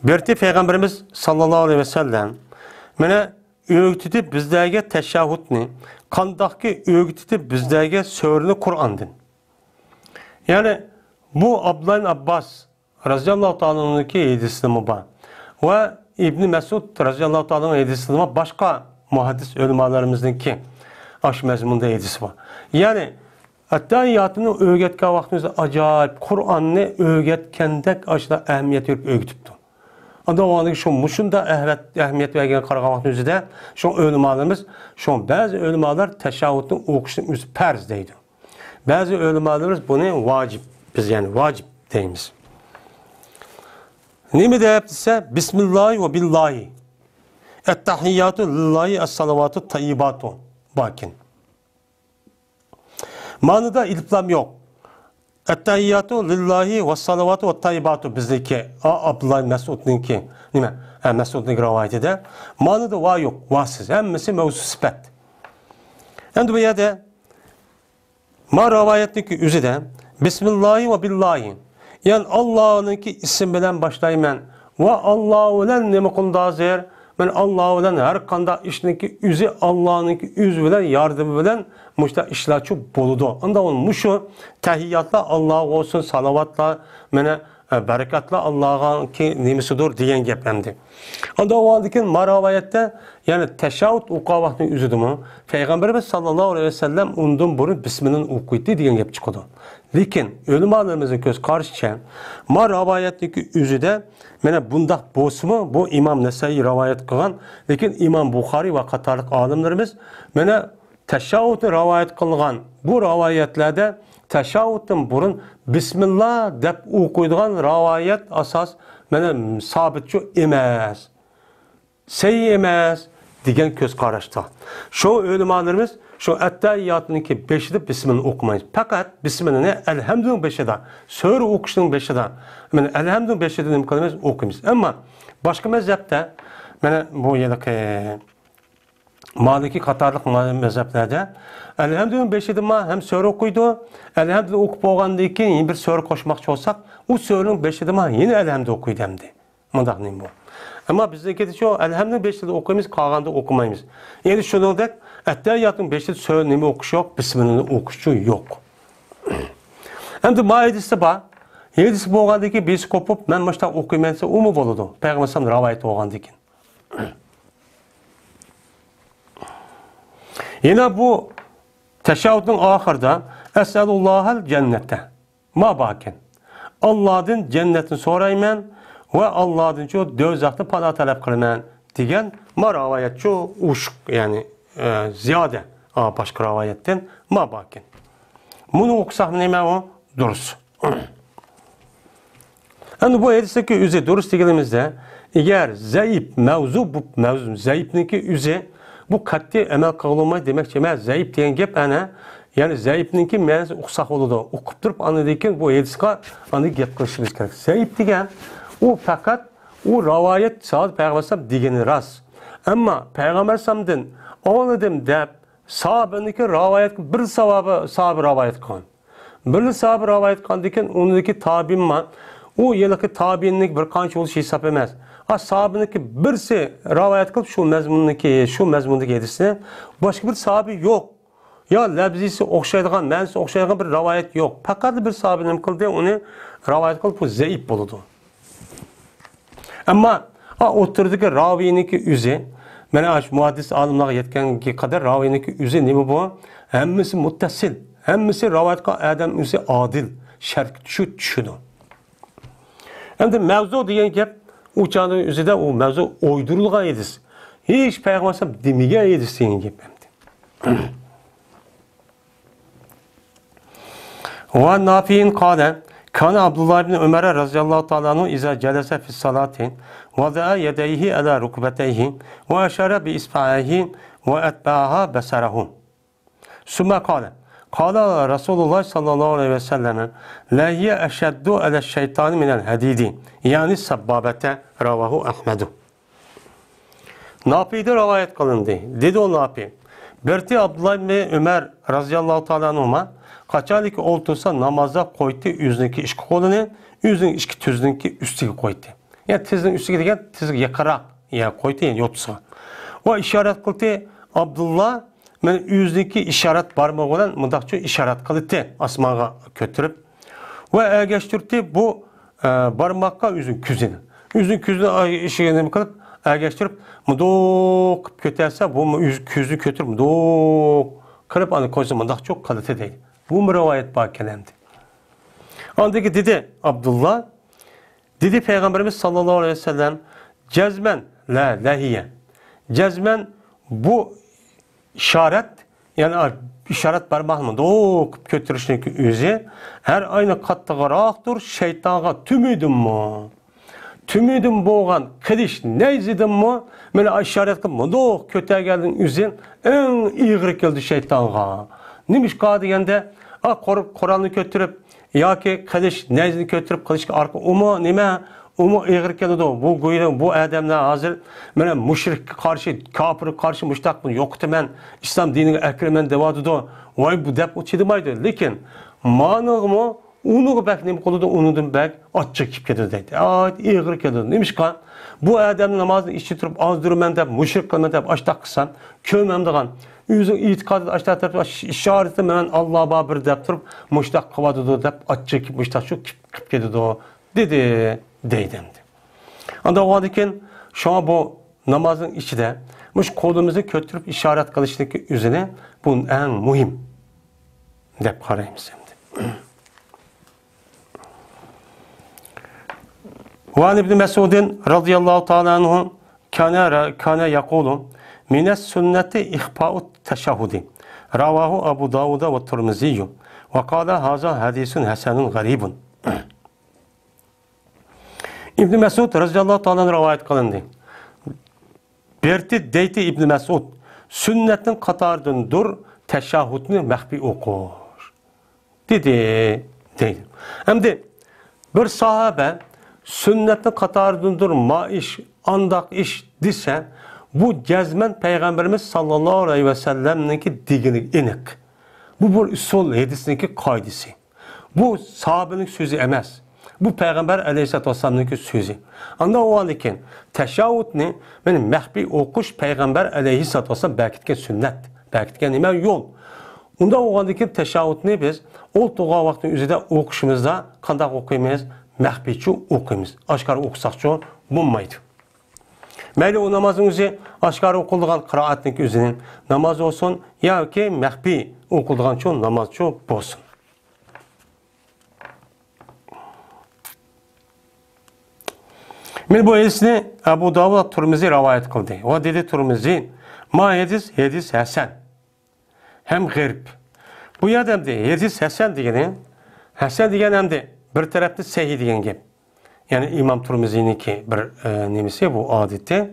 Berti Peygamberimiz sallallahu aleyhi ve sellem mene öğütüdü bizdege teşahhüdni kandaki öğütüdü bizdege sörünü Kur'an'dın. Yani bu Abdullah bin Abbas radıyallahu ta'ala'nınki hadisini var ve İbn Mesud radıyallahu ta'ala'nın hadisini var başka muhaddis ulemalarımızdaki aş məzmunda edisi var. Yəni Əttahiyyatını öyrətken vaxtınızda acayip Kur'an'ı öyrətkəndək aşıda əhəmiyyət verib öyrətibdir. Anda o anı şun da əhəmiyyət verən qarağa vaxtınızda şun ölümalarımız, şun bəzi ölümalar təşahhüdün oxuşun üzü pərz deydi. Bəzi ölümalarımız bunu vacib, biz yəni vacib deyimiz. Nemi deyibdirsə, Bismillahi ve billahi. Əttahiyyatü lillahi əs-salavatü tayyibatu. Bakın. Manada ilplam yok. Ettahiyyatu lillahi ve salavatu ve tayyibatu bizdeki Abdullah Mesud'unki nime? Mesud'un rivayeti de manada var yok, varsız. Hemmisi mevzu sıfat. Şimdi bu yerde ma rivayetteki üzü de Bismillahi ve billahi. Yani Allah'ınki isim bilen başlayayım ben. Ve Allahu len nemekun dazir. Ben Allahu len her kanda işindeki üzü Allah'ınki yüz bilen yardım bilen muşta işlaçı boludu. Onda onun muşu tahiyyatla Allah olsun, salavatla, mene berekatla Allah'ın ki nimisidir diyen geplendi. Onda o andaki maravayette yani teşahhüd uqa vaxtını üzüdü mü? Peygamberimiz sallallahu aleyhi ve sellem ondan burun bisminin ukuydu diyen gep çıkıdı. Lakin ölüm anlarımızın göz karşıçen maravayetteki üzüde mene bundak bosmu bu İmam Nesai rivayet kılan lakin İmam Bukhari ve Katarlık alimlerimiz mene teşahhüdü rivayet kılgan bu rivayetlerde teşahhüdün burun Bismillah dep okuyduğun rivayet asas mene sabitçu emez. Sey emez diyen göz karıştı. Şu ölümanlarımız şu Əttahiyyatınki beşide Bismillah okumayız. Fakat Bismillah'ı elhamdülillah beşide, sözü okuşunun beşide, yani elhamdülillah beşide nimkalımız okuyuz. Ama başka mezhepte, yani bu yerdeki Maliki Katarlık mezheplerde elhamdülillah beşide ma hem sözü okuydu, elhamdülillah okup olgandan keyin bir sözü koşmakçı olsak, o sözün beşide ma yine elhamdülillah okuydu demdi. Mındak neyim bu? Ama bizdeki şu elhamdülillah beşide okuyumuz, kalganda okumayız. Yani şunu dek, Əttahiyyatın beşide söz nemi okuşu yok, Bismillah'ın okuşu yok. Hem de maidisi var. Yedisi boğandı ki birisi kopup, ben başta okuymayınsa o mu boludu? Peygamber sallam ravayeti boğandı ki. Yine bu teşahhüdün ahırda Eselullahal cennette. Ma bakin. Allah'ın cennetin sorayım ve Allah'ın çoğu dözaklı pana talep kılmen diyen ma ravayet çoğu uşuk yani ziyade başka ravayetten ma bakin. Bunu okusak neyme o? Duruz. Yani bu hadisteki üzü duruz dediğimizde eğer zayıf mevzu bu mevzu zayıfniki üzü bu katli emel kılınmayı demek ki zayıf diyen gep ana yani zayıfniki mevzu okusak oldu. Okup durup anladıyken bu hadiska anı gep kılışımız gerek. Zayıf diyen o fakat o ravayet saat Peygamber degeni rast. Ama Peygamber samdın anladım dep sahabındaki ravayet bir sahabe ravayet kan. Bir sahabe ravayet kan diken ondaki tabi'in var. O yılki tabi'inlik bir kanç oluş hesap emez. Sahabındaki birisi ravayet kılıp şu mezmundaki hadisine başka bir sahabe yok. Ya lebzisi okşaydıgan, mənsi okşaydıgan bir ravayet yok. Fakat bir sahabenin kıldığı onu ravayet kılıp o zayıf buludu. Ama oturdaki raviyiniki üzü Mene muhaddis alimler yetkenki kadar raviyiniki üzü ne bu? Hemmisi muttasil. Hemmisi ravayetka adam üzü adil. Şerk düşüdü. Hem de mevzu diyen gep uçağının üzü de o mevzu uydurulgan edis. Hiç Peygamber demeye edis diyen gep hem de. Ve Nafi'in kâle Kana Abdullah ibn Ömer radıyallahu ta'ala anhu iza celese fi salatin ve da'a yedeyhi ala rukbeteyhi ve aşara bi isba'ihi ve etba'aha besarahu. Sümme kâle. Kâle Resulullah sallallahu aleyhi ve sellem la hiye eşeddu ala şeytani minel hadidi. Yani sabbabete ravahu Ahmedu. Nafi'de rivayet kılındı. Dedi o Nafi. Berti Abdullah ibn Ömer radıyallahu ta'ala anhuma kaçalik oltursa namazda koydu yüzündeki işki kolunu, yüzünün işki tüzününki üstüge koydu. Yani tizinin üstüge degen tizini yakarak ya koydu yani yotsa. O işaret kıldı Abdullah men yüzündeki işaret barmağı olan mındakçı işaret kıldı asmağa götürüp ve ergeçtirdi bu barmakka yüzün küzünü. Yüzün küzünü işini kılıp ergeçtirip mıdok köterse bu yüz küzü götürüp mıdok kılıp anı koysa daha çok kalite değil. Bu bir rivayet bak kelamdı. Andaki dedi Abdullah, dedi Peygamberimiz sallallahu aleyhi ve sellem, cezmen la lehiye. Cezmen bu işaret, yani işaret parmağımın dokup götürüşündeki yüzü, her aynı kattığıraktır şeytana tümüydüm mu? Tümüydüm boğan kediş neyzidim mu? Mene işaret kılma, dok kötüye geldin yüzün, en iğrik geldi şeytana. Neymiş kadı degende, Kur'an'ı götürüp, ya ki kediş neyzini götürüp, kılıç arka, nime, iğrik geldi de, bu güyden, bu adamlar hazır, mene müşrik karşı, kafir karşı müştak bunu yoktu men, İslam dinine ekremen devadı da, vay bu dep uçidimaydı. Lekin, manığımı, onu bak neyim kolu da unudum bak atça kip kedi deydi. İğir kedi. Neymiş kan? Bu adamın namazını işitirip azdırmen de müşrik kılmen de açtak kısan kövmem de kan. Yüzün itikadı açtak tarafı işareti men Allah'a babır deyip durup müştak kıvadı da deyip atça kip müştak şu kip kedi de dedi deydimdi. Anda o adıken şu an bu namazın içi de kolumuzu kötürüp işaret kılıştaki üzerine bunun en mühim deyip karayım şimdi. وعن ابن مسعود رضي الله تعالى عنه كان يقول من السنة إخفاء التشهد رواه أبو داود والترمذي وقال هذا حديث حسن غريب. İbn Mesud radıyallahu ta'ala rivayet kılındı. Berti deyti İbn Mesud sünnetin katardan dur teşahhudni mehbi okur. Dedi. Hem de bir sahabe sünnetin katarındır ma iş, andak iş dese bu cezmen Peygamberimiz sallallahu aleyhi ve sellem'ninki digini inik. Bu bir usul hadisindeki kaidesi. Bu sahabenin sözü emez. Bu Peygamber aleyhissalatü vesselam'ninki sözü. Anda o alikin teşahhud ne? Benim mehbi okuş Peygamber aleyhissalatü vesselam belki sünnet. Belki nime yol. Onda o alikin teşahhud ne biz? O tuğa vaktin üzerinde okuşumuzda kandak okuyamayız. Mehbiçi okuyumuz. Aşkarı okusakçı bulmaydı. Meyli o namazın üzeri aşkarı okulduğun kıraatlik üzerinin namaz olsun ya ki mehbi okulduğun çoğu namazçı olsun. Bu hadisini Ebu Davud Tirmizi rivayet kıldı. O dedi Tirmizi ma hadis hasen. Hem garip. Bu adam de hadis hasen degeni hem de bir tarafta sahih degan gap. Yani İmam Tirmizi'ninki bir nemisi bu adeti.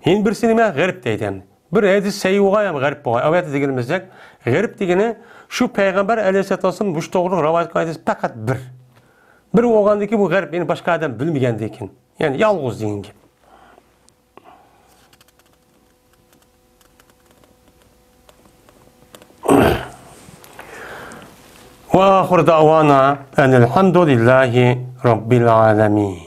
Hin birisi nima g'arib deydi. Bir hadis sahih bo'lgan ham g'arib bo'lgan. Avvalda deganimizdek, g'arib degani shu Peygamber Aleyhisselatü Vesselam bu to'g'ri rivoyat qoidasi faqat bir. Bir bo'lgandiki bu g'arib, yani boshqa odam bilmagan ekan. Yani yolg'iz degan gap. وآخر دعوانا أن الحمد لله رب العالمين.